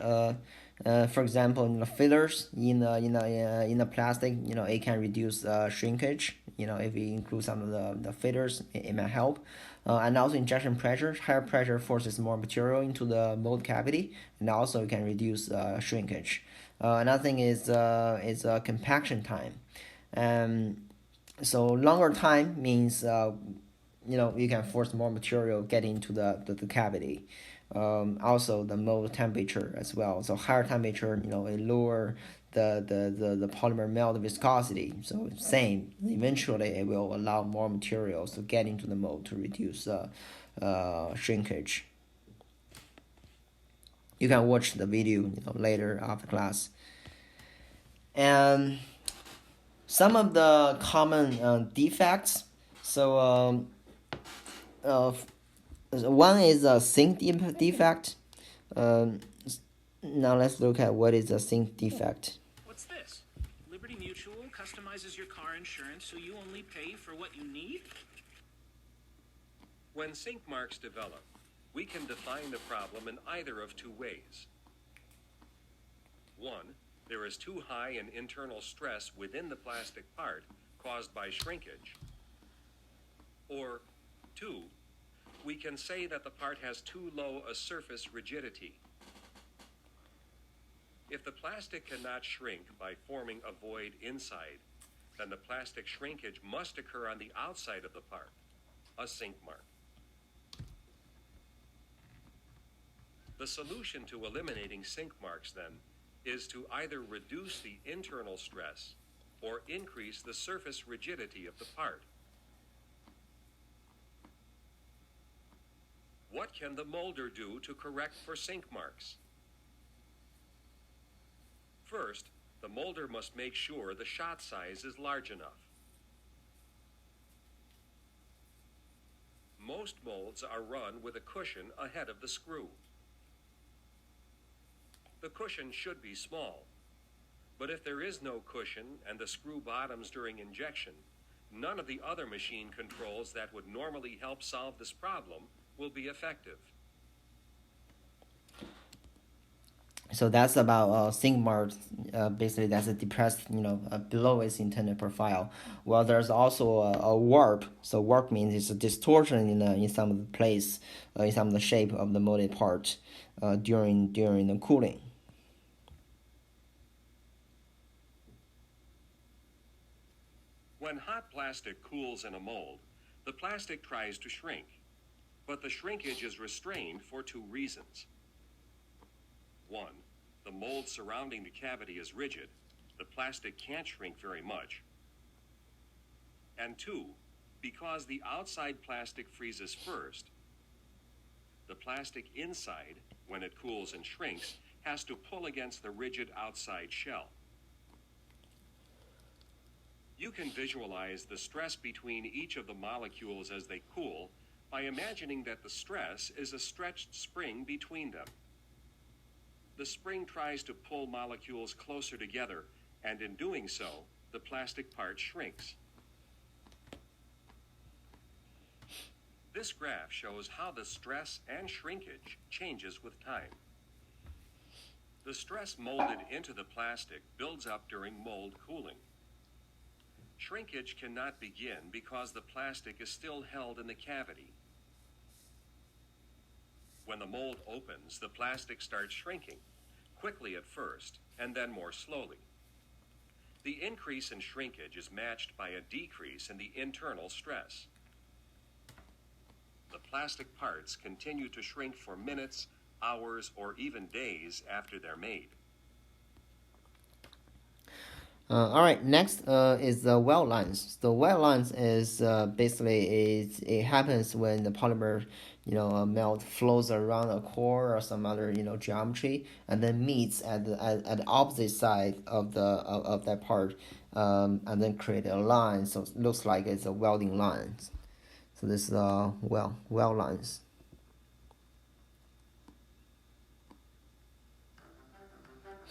For example, fillers in the plastic, it can reduce shrinkage. If we include some of the fillers, it may help. And also injection pressure. Higher pressure forces more material into the mold cavity, and also it can reduce shrinkage. Another thing is compaction time. So longer time means you can force more material get into the cavity. Also the mold temperature as well. So higher temperature, it lower the polymer melt viscosity. So same, eventually it will allow more materials to get into the mold to reduce shrinkage. You can watch the video later after class. And some of the common defects. So One is a sink defect. Now let's look at what is a sink defect. What's this? Liberty Mutual customizes your car insurance so you only pay for what you need? When sink marks develop, we can define the problem in either of two ways. One, there is too high an internal stress within the plastic part caused by shrinkage. Or two, we can say that the part has too low a surface rigidity. If the plastic cannot shrink by forming a void inside, then the plastic shrinkage must occur on the outside of the part, a sink mark. The solution to eliminating sink marks, then, is to either reduce the internal stress or increase the surface rigidity of the part. What can the molder do to correct for sink marks? First, the molder must make sure the shot size is large enough. Most molds are run with a cushion ahead of the screw. The cushion should be small, but if there is no cushion and the screw bottoms during injection, none of the other machine controls that would normally help solve this problem will be effective. So that's about sink marks. Basically, that's a depressed, below its intended profile. Well, there's also a warp. So warp means it's a distortion in some of the place, in some of the shape of the molded part during the cooling. When hot plastic cools in a mold, the plastic tries to shrink, but the shrinkage is restrained for two reasons. One, the mold surrounding the cavity is rigid, the plastic can't shrink very much. And two, because the outside plastic freezes first, the plastic inside, when it cools and shrinks, has to pull against the rigid outside shell. You can visualize the stress between each of the molecules as they cool by imagining that the stress is a stretched spring between them. The spring tries to pull molecules closer together, and in doing so, the plastic part shrinks. This graph shows how the stress and shrinkage changes with time. The stress molded into the plastic builds up during mold cooling. Shrinkage cannot begin because the plastic is still held in the cavity. When the mold opens, the plastic starts shrinking, quickly at first, and then more slowly. The increase in shrinkage is matched by a decrease in the internal stress. The plastic parts continue to shrink for minutes, hours, or even days after they're made. All right, next is the weld lines. The weld lines is basically it happens when the polymer melt flows around a core or some other geometry and then meets at the opposite side of that part and then create a line. So it looks like it's a welding line. So this is weld lines.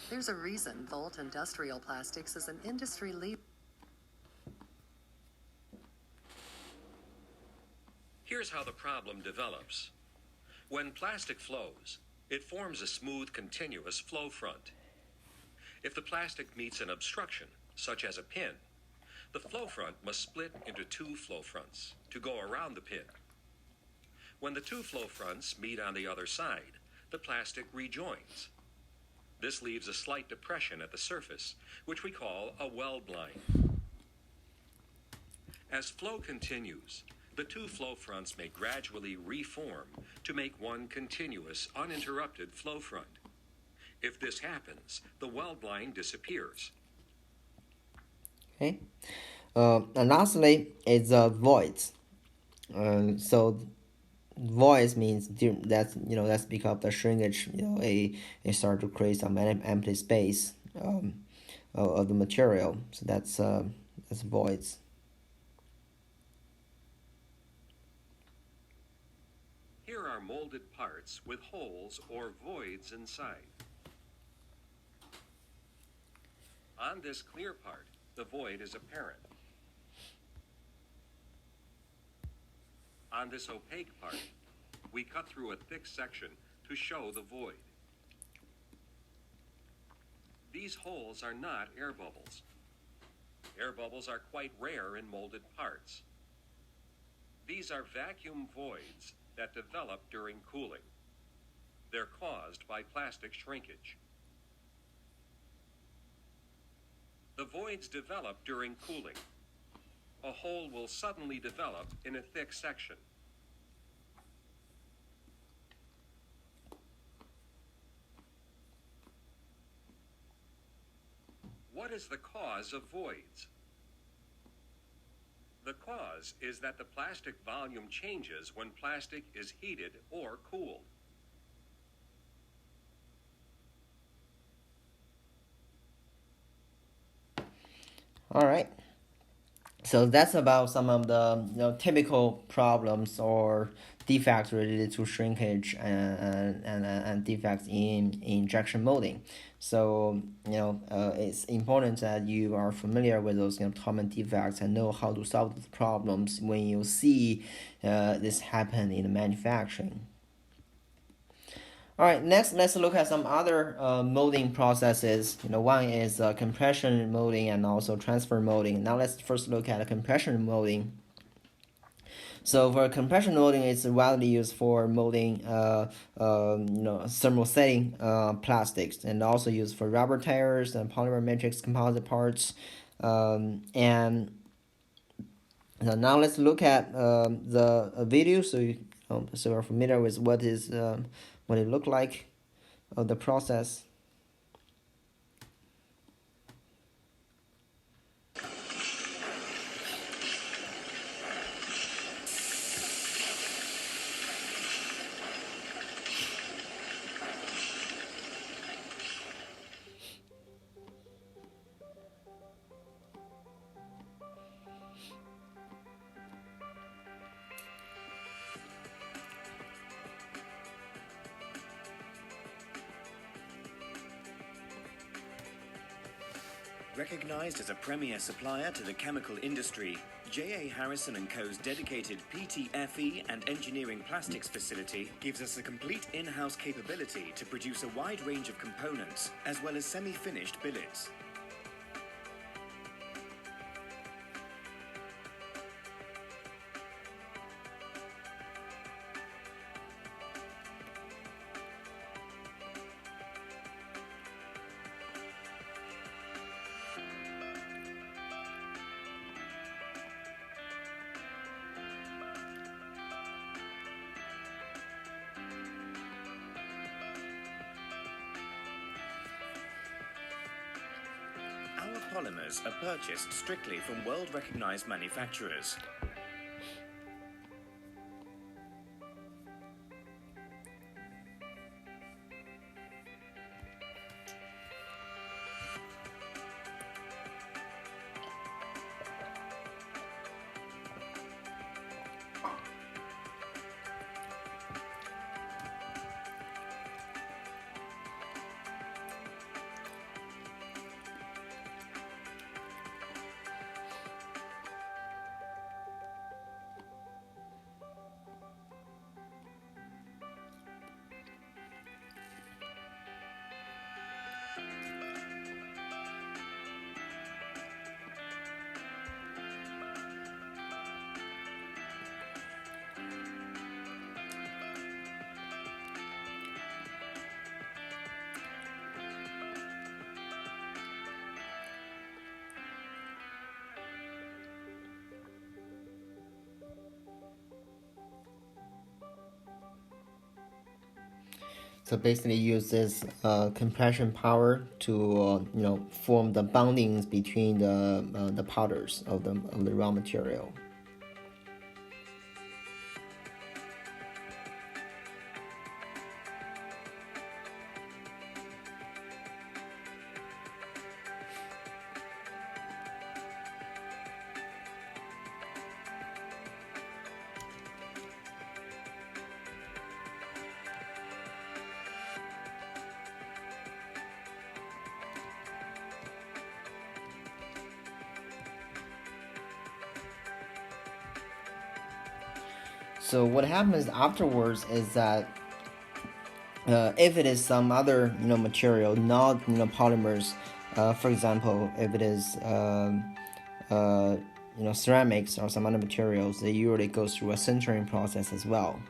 There's a reason Volt Industrial Plastics is an industry leader. Here's how the problem develops. When plastic flows, it forms a smooth, continuous flow front. If the plastic meets an obstruction, such as a pin, the flow front must split into two flow fronts to go around the pin. When the two flow fronts meet on the other side, the plastic rejoins. This leaves a slight depression at the surface, which we call a weld line. As flow continues, the two flow fronts may gradually reform to make one continuous, uninterrupted flow front. If this happens, the weld line disappears. Okay. And lastly, it's voids. So voids means that's because of the shrinkage. It start to create some empty space of the material. So that's voids. are molded parts with holes or voids inside. On this clear part, the void is apparent. On this opaque part, we cut through a thick section to show the void. These holes are not air bubbles. Air bubbles are quite rare in molded parts. These are vacuum voids that develop during cooling. They're caused by plastic shrinkage. The voids develop during cooling. A hole will suddenly develop in a thick section. What is the cause of voids? The cause is that the plastic volume changes when plastic is heated or cooled. All right. So that's about some of the typical problems or defects related to shrinkage and defects in injection molding. So it's important that you are familiar with those common defects and know how to solve the problems when you see this happen in the manufacturing. All right, next let's look at some other molding processes. One is compression molding and also transfer molding. Now let's first look at compression molding. So for compression molding, it's widely used for molding thermosetting plastics, and also used for rubber tires and polymer matrix composite parts. And now let's look at the video so you're familiar with what it looked like of the process. Recognized as a premier supplier to the chemical industry, J.A. Harrison & Co.'s dedicated PTFE and engineering plastics facility gives us a complete in-house capability to produce a wide range of components, as well as semi-finished billets. Our polymers are purchased strictly from world-recognized manufacturers. So basically uses compression power to form the bondings between the powders of the raw material. So what happens afterwards is that if it is some other material, not polymers, for example, if it is ceramics or some other materials, they usually go through a sintering process as well.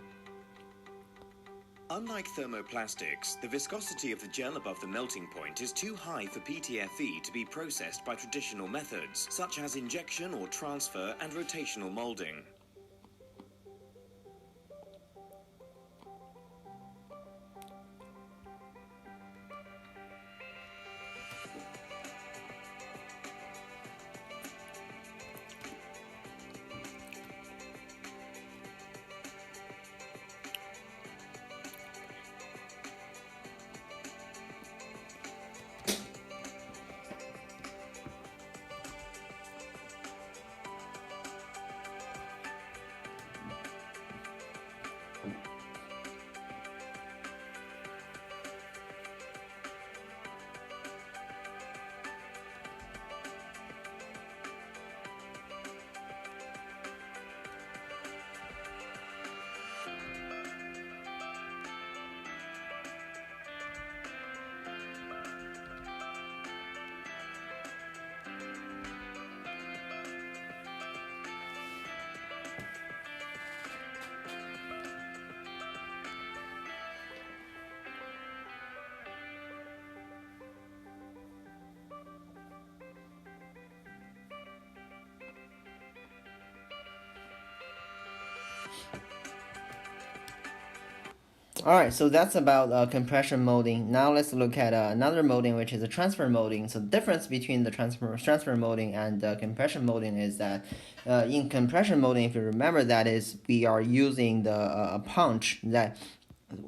Unlike thermoplastics, the viscosity of the gel above the melting point is too high for PTFE to be processed by traditional methods, such as injection or transfer and rotational molding. Alright, so that's about compression molding. Now let's look at another molding, which is a transfer molding. So the difference between the transfer molding and compression molding is that in compression molding, if you remember, that is we are using the punch that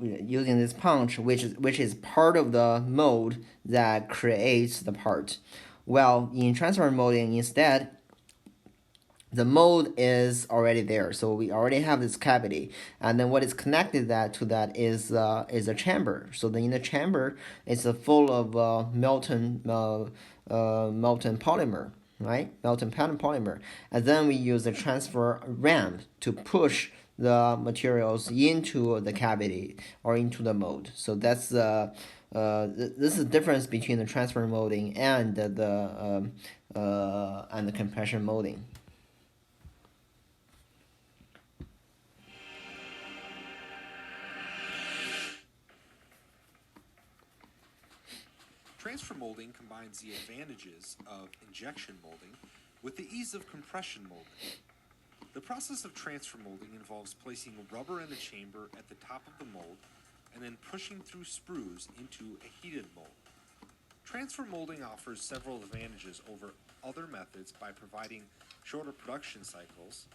using this punch, which is part of the mold that creates the part. Well, in transfer molding, instead, the mold is already there, so we already have this cavity, and then what is connected to that is a chamber. So then in the chamber, it's full of molten polymer, right? Molten polymer, and then we use a transfer ramp to push the materials into the cavity or into the mold. So that's this is the difference between the transfer molding and the compression molding. Transfer molding combines the advantages of injection molding with the ease of compression molding. The process of transfer molding involves placing rubber in the chamber at the top of the mold and then pushing through sprues into a heated mold. Transfer molding offers several advantages over other methods by providing shorter production cycles.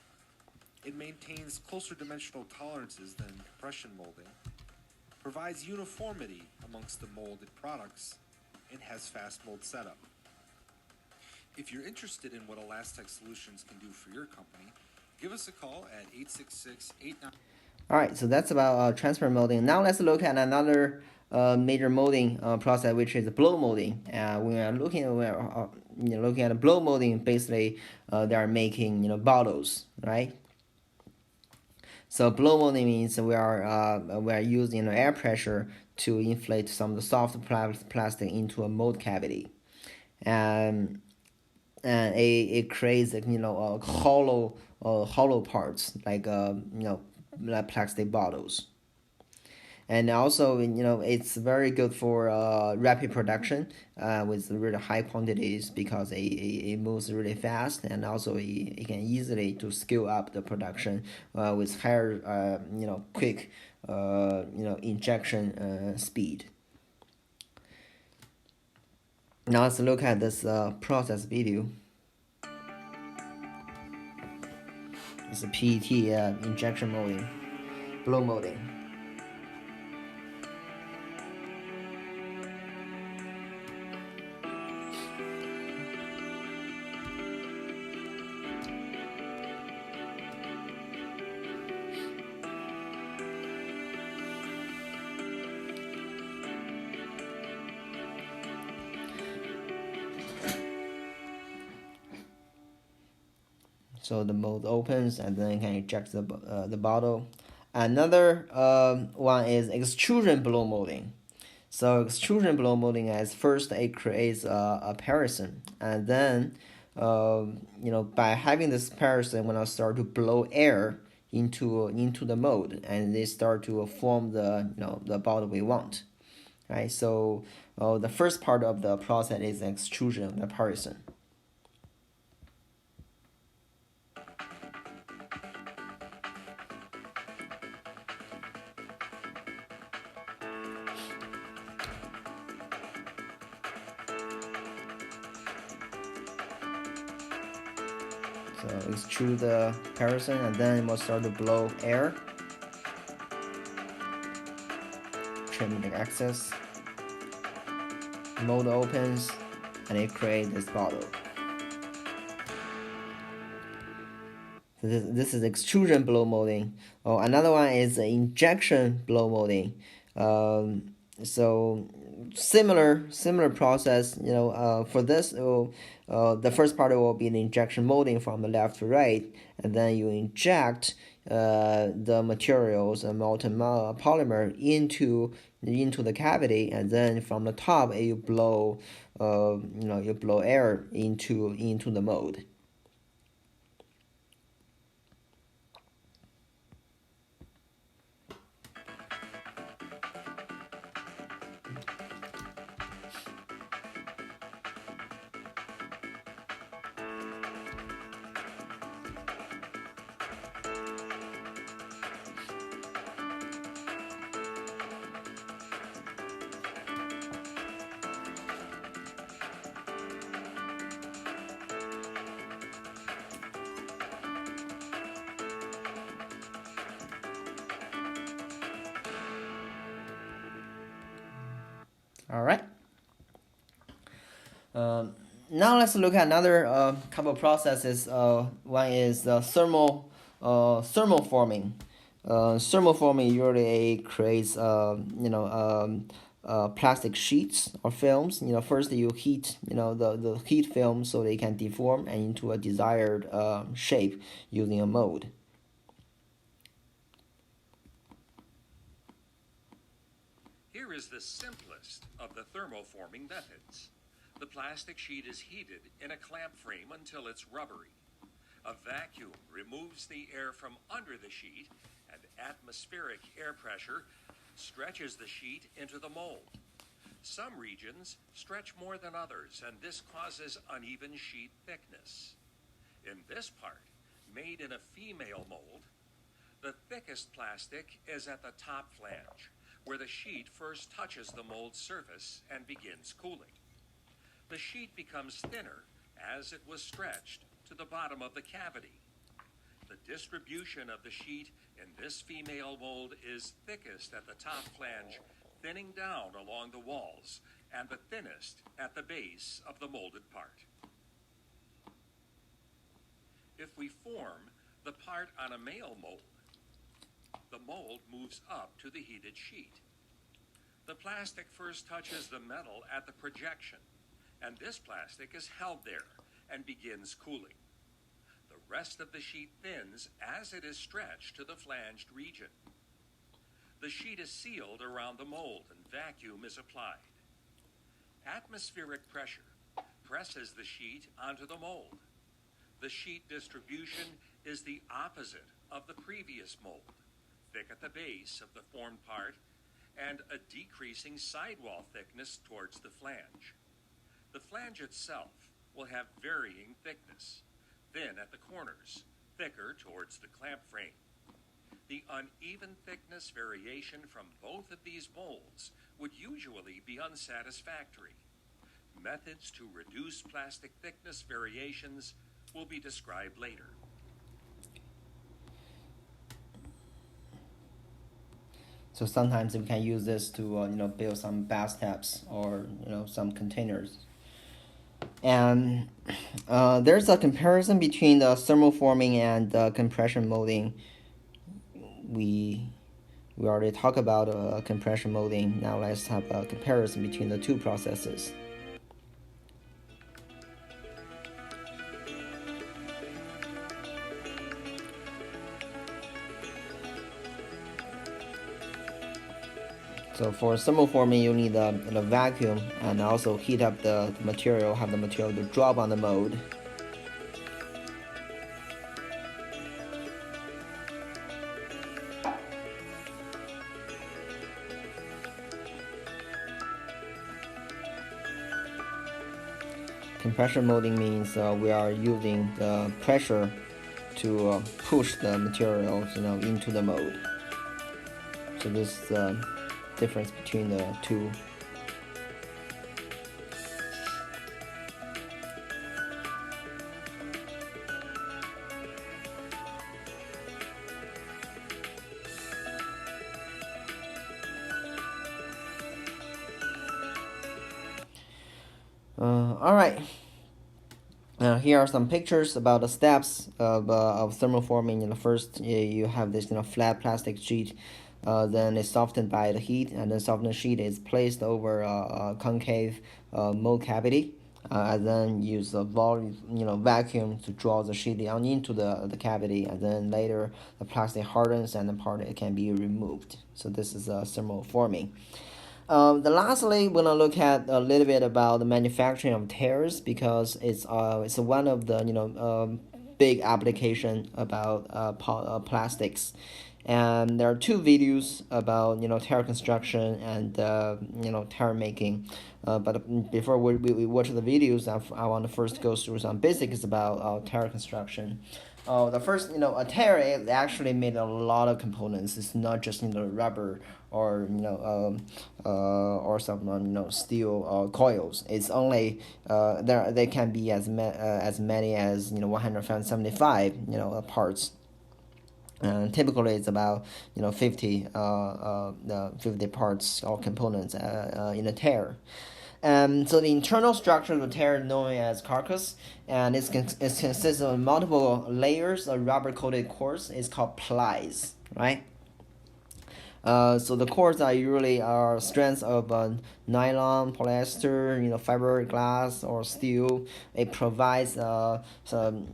It maintains closer dimensional tolerances than compression molding, provides uniformity amongst the molded products, and has fast mold setup. If you're interested in what Elastec Solutions can do for your company, give us a call at 866-89. Alright, so that's about transfer molding. Now let's look at another major molding process, which is blow molding. We are looking at blow molding. Basically, they are making bottles, right? So blow molding means we are using air pressure to inflate some of the soft plastic into a mold cavity, and it creates hollow parts like like plastic bottles. And also, it's very good for rapid production with really high quantities because it moves really fast, and also it can easily to scale up the production with higher, quick, injection speed. Now let's look at this process video. It's a PET injection molding, blow molding. So the mold opens, and then you can eject the bottle. Another one is extrusion blow molding. So extrusion blow molding is first it creates a parison, and then by having this parison, when I start to blow air into the mold, and they start to form the bottle we want, right? So the first part of the process is extrusion, the parison. So extrude the parison, and then it will start to blow air, trim the excess. Mold opens, and it creates this bottle. So this is extrusion blow molding. Oh, another one is injection blow molding. So similar process. For this, the first part will be the injection molding from the left to right, and then you inject the materials, molten polymer into the cavity, and then from the top you blow air into the mold. All right. Now let's look at another couple of processes. One is thermal forming. Thermal forming usually creates plastic sheets or films. First you heat the heat film so they can deform and into a desired shape using a mold. Here is the simplest of the thermoforming methods. The plastic sheet is heated in a clamp frame until it's rubbery. A vacuum removes the air from under the sheet, and atmospheric air pressure stretches the sheet into the mold. Some regions stretch more than others, and this causes uneven sheet thickness. In this part, made in a female mold, the thickest plastic is at the top flange, where the sheet first touches the mold surface and begins cooling. The sheet becomes thinner as it was stretched to the bottom of the cavity. The distribution of the sheet in this female mold is thickest at the top flange, thinning down along the walls, and the thinnest at the base of the molded part. If we form the part on a male mold, the mold moves up to the heated sheet. The plastic first touches the metal at the projection, and this plastic is held there and begins cooling. The rest of the sheet thins as it is stretched to the flanged region. The sheet is sealed around the mold and vacuum is applied. Atmospheric pressure presses the sheet onto the mold. The sheet distribution is the opposite of the previous mold, thick at the base of the formed part and a decreasing sidewall thickness towards the flange. The flange itself will have varying thickness, thin at the corners, thicker towards the clamp frame. The uneven thickness variation from both of these molds would usually be unsatisfactory. Methods to reduce plastic thickness variations will be described later. So sometimes we can use this to build some bathtubs or some containers. And there's a comparison between the thermoforming and the compression molding. We already talked about compression molding. Now let's have a comparison between the two processes. So for thermoforming, you need a vacuum and also heat up the material, have the material to drop on the mold. Compression molding means we are using the pressure to push the materials, into the mold. So this is the difference between the two. All right. Here are some pictures about the steps of thermoforming. First, you have this flat plastic sheet, then it's softened by the heat, and then softened sheet is placed over a concave mold cavity, and then use a vacuum to draw the sheet down into the cavity, and then later the plastic hardens and the part can be removed. So this is thermoforming. Lastly, we're gonna look at a little bit about the manufacturing of tears, because it's one of the big application about plastics, and there are two videos about tear construction and tear making. But before we watch the videos, I want to first go through some basics about tear construction. The first, a tear is actually made of a lot of components. It's not just rubber or or some steel coils. It's only they can be as many as 175 parts. Typically, it's about 50 parts or components in a tear. So the internal structure of the tear is known as carcass, and it consists of multiple layers of rubber-coated cores. It's called plies, right? So the cores are usually strands of nylon, polyester, fiberglass or steel. It provides some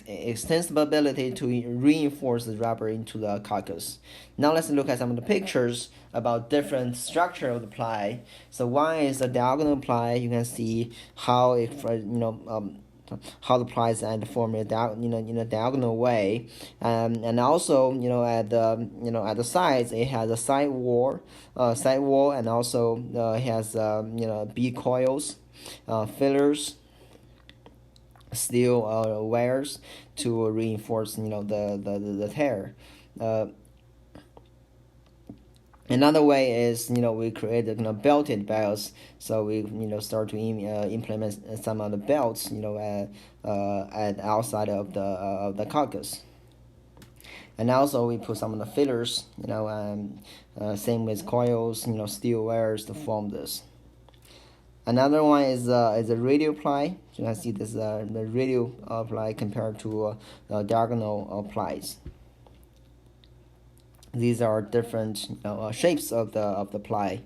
extensible ability to reinforce the rubber into the carcass. Now let's look at some of the pictures about different structure of the ply. So one is a diagonal ply. You can see how it how the plies and form in a diagonal way, and also at the sides it has a side wall, and also it has B coils, fillers, steel wires to reinforce the tear. Another way is we create belted belts, so we start to implement some of the belts at outside of the carcass, and also we put some of the fillers same with coils steel wires to form this. Another one is a radial ply. You can see this the radial ply compared to diagonal plies. These are different shapes of the ply.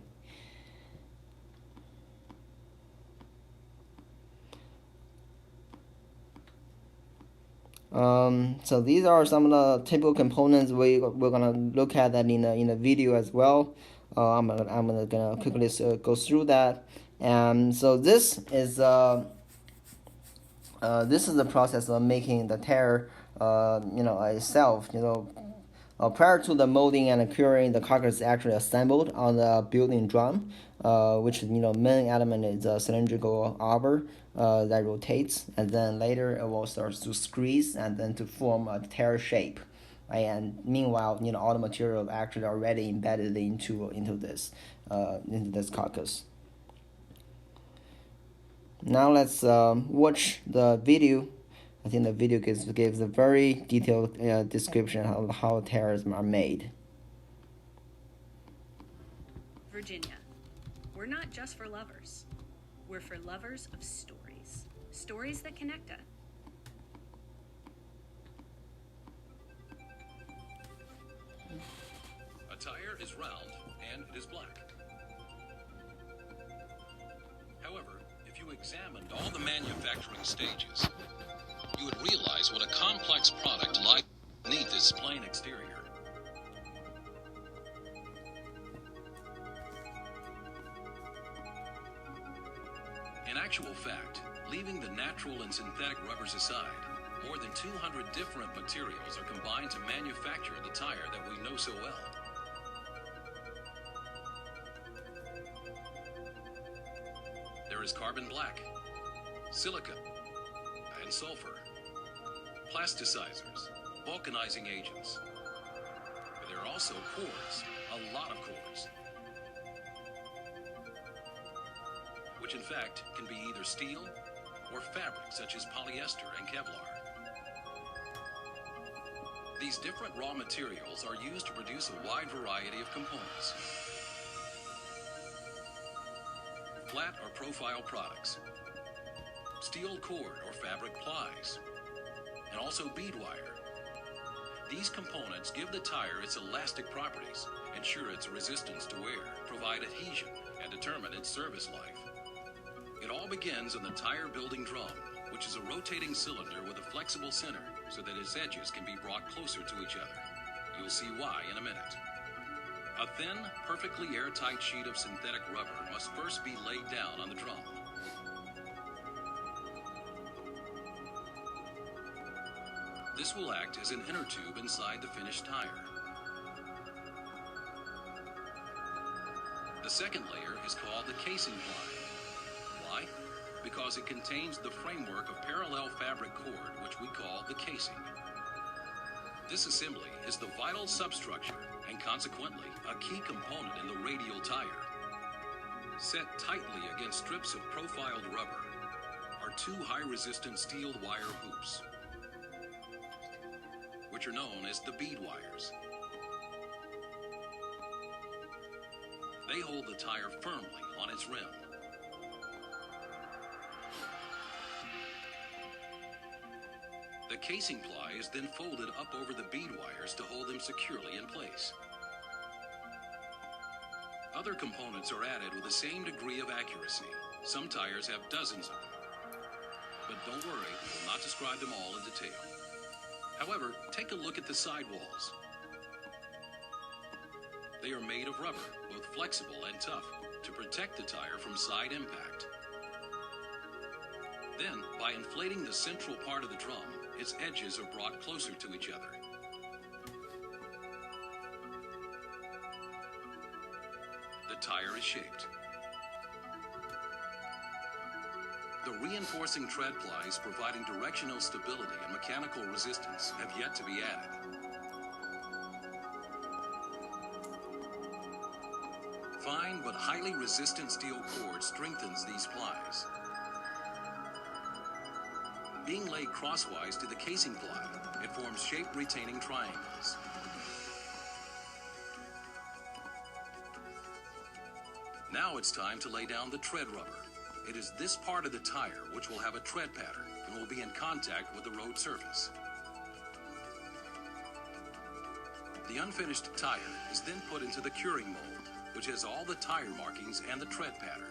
So these are some of the typical components we're gonna look at that in a video as well. I'm gonna quickly go through that. And so this is the process of making the tear itself. Prior to the molding and curing, the carcass is actually assembled on the building drum, which main element is a cylindrical arbor that rotates, and then later it will start to squeeze and then to form a tear shape. Right? And meanwhile, all the material actually already embedded into this carcass. Now let's watch the video. I think the video gives a very detailed description of how tears are made. Virginia. We're not just for lovers. We're for lovers of stories. Stories that connect us. A tire is round and it is black. However, if you examined all the manufacturing stages, you would realize what a complex product lies beneath its plain exterior. actual fact, leaving the natural and synthetic rubbers aside, more than 200 different materials are combined to manufacture the tire that we know so well. There is carbon black, silica, and sulfur, plasticizers, vulcanizing agents. But there are also cores, a lot of cores, which in fact can be either steel or fabric such as polyester and Kevlar. These different raw materials are used to produce a wide variety of components. Flat or profile products, steel cord or fabric plies, and also bead wire. These components give the tire its elastic properties, ensure its resistance to wear, provide adhesion, and determine its service life. It all begins on the tire building drum, which is a rotating cylinder with a flexible center so that its edges can be brought closer to each other. You'll see why in a minute. A thin, perfectly airtight sheet of synthetic rubber must first be laid down on the drum. This will act as an inner tube inside the finished tire. The second layer is called the casing ply. Why? Because it contains the framework of parallel fabric cord, which we call the casing. This assembly is the vital substructure and consequently a key component in the radial tire. Set tightly against strips of profiled rubber are two high-resistance steel wire hoops, which are known as the bead wires. They hold the tire firmly on its rim. The casing ply is then folded up over the bead wires to hold them securely in place. Other components are added with the same degree of accuracy. Some tires have dozens of them. But don't worry, we'll not describe them all in detail. However, take a look at the sidewalls. They are made of rubber, both flexible and tough, to protect the tire from side impact. Then, by inflating the central part of the drum, its edges are brought closer to each other. The tire is shaped. The reinforcing tread plies providing directional stability and mechanical resistance have yet to be added. Fine but highly resistant steel cord strengthens these plies. Being laid crosswise to the casing ply, it forms shape-retaining triangles. Now it's time to lay down the tread rubber. It is this part of the tire which will have a tread pattern and will be in contact with the road surface. The unfinished tire is then put into the curing mold, which has all the tire markings and the tread pattern.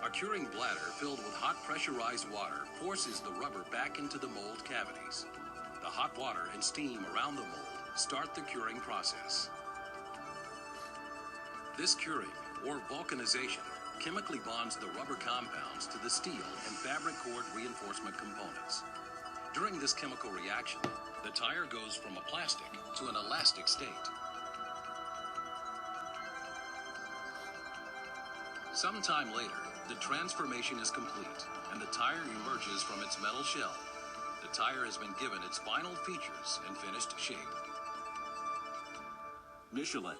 A curing bladder filled with hot pressurized water forces the rubber back into the mold cavities. The hot water and steam around the mold start the curing process. This curing, or vulcanization, chemically bonds the rubber compounds to the steel and fabric cord reinforcement components. During this chemical reaction, the tire goes from a plastic to an elastic state. Sometime later, the transformation is complete and the tire emerges from its metal shell. The tire has been given its final features and finished shape. Michelin.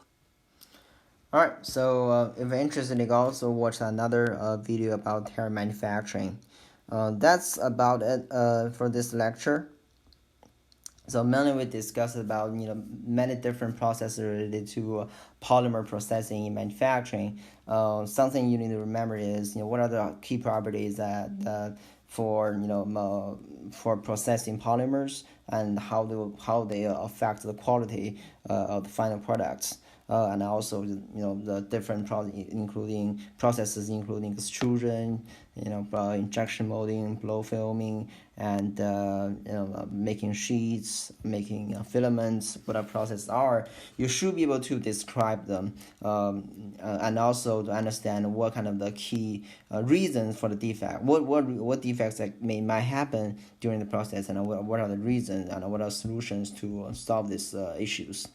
Alright, so if you're interested, you can also watch another video about tire manufacturing. That's about it for this lecture. So mainly we discussed about many different processes related to polymer processing in manufacturing. Something you need to remember is what are the key properties that for processing polymers and how they affect the quality of the final products. and also the different processes including extrusion, injection molding, blow filming, and making sheets, making filaments, what our processes are. You should be able to describe them, and also to understand what kind of the key reasons for the defect, what defects that might happen during the process, and what are the reasons and what are solutions to solve these issues.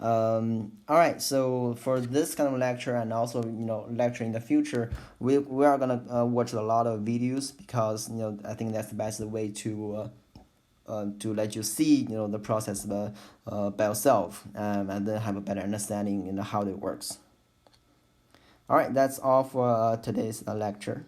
All right, so for this kind of lecture and also lecture in the future, we are gonna watch a lot of videos, because I think that's the best way to let you see the process by yourself, and then have a better understanding how it works. All right, that's all for today's lecture.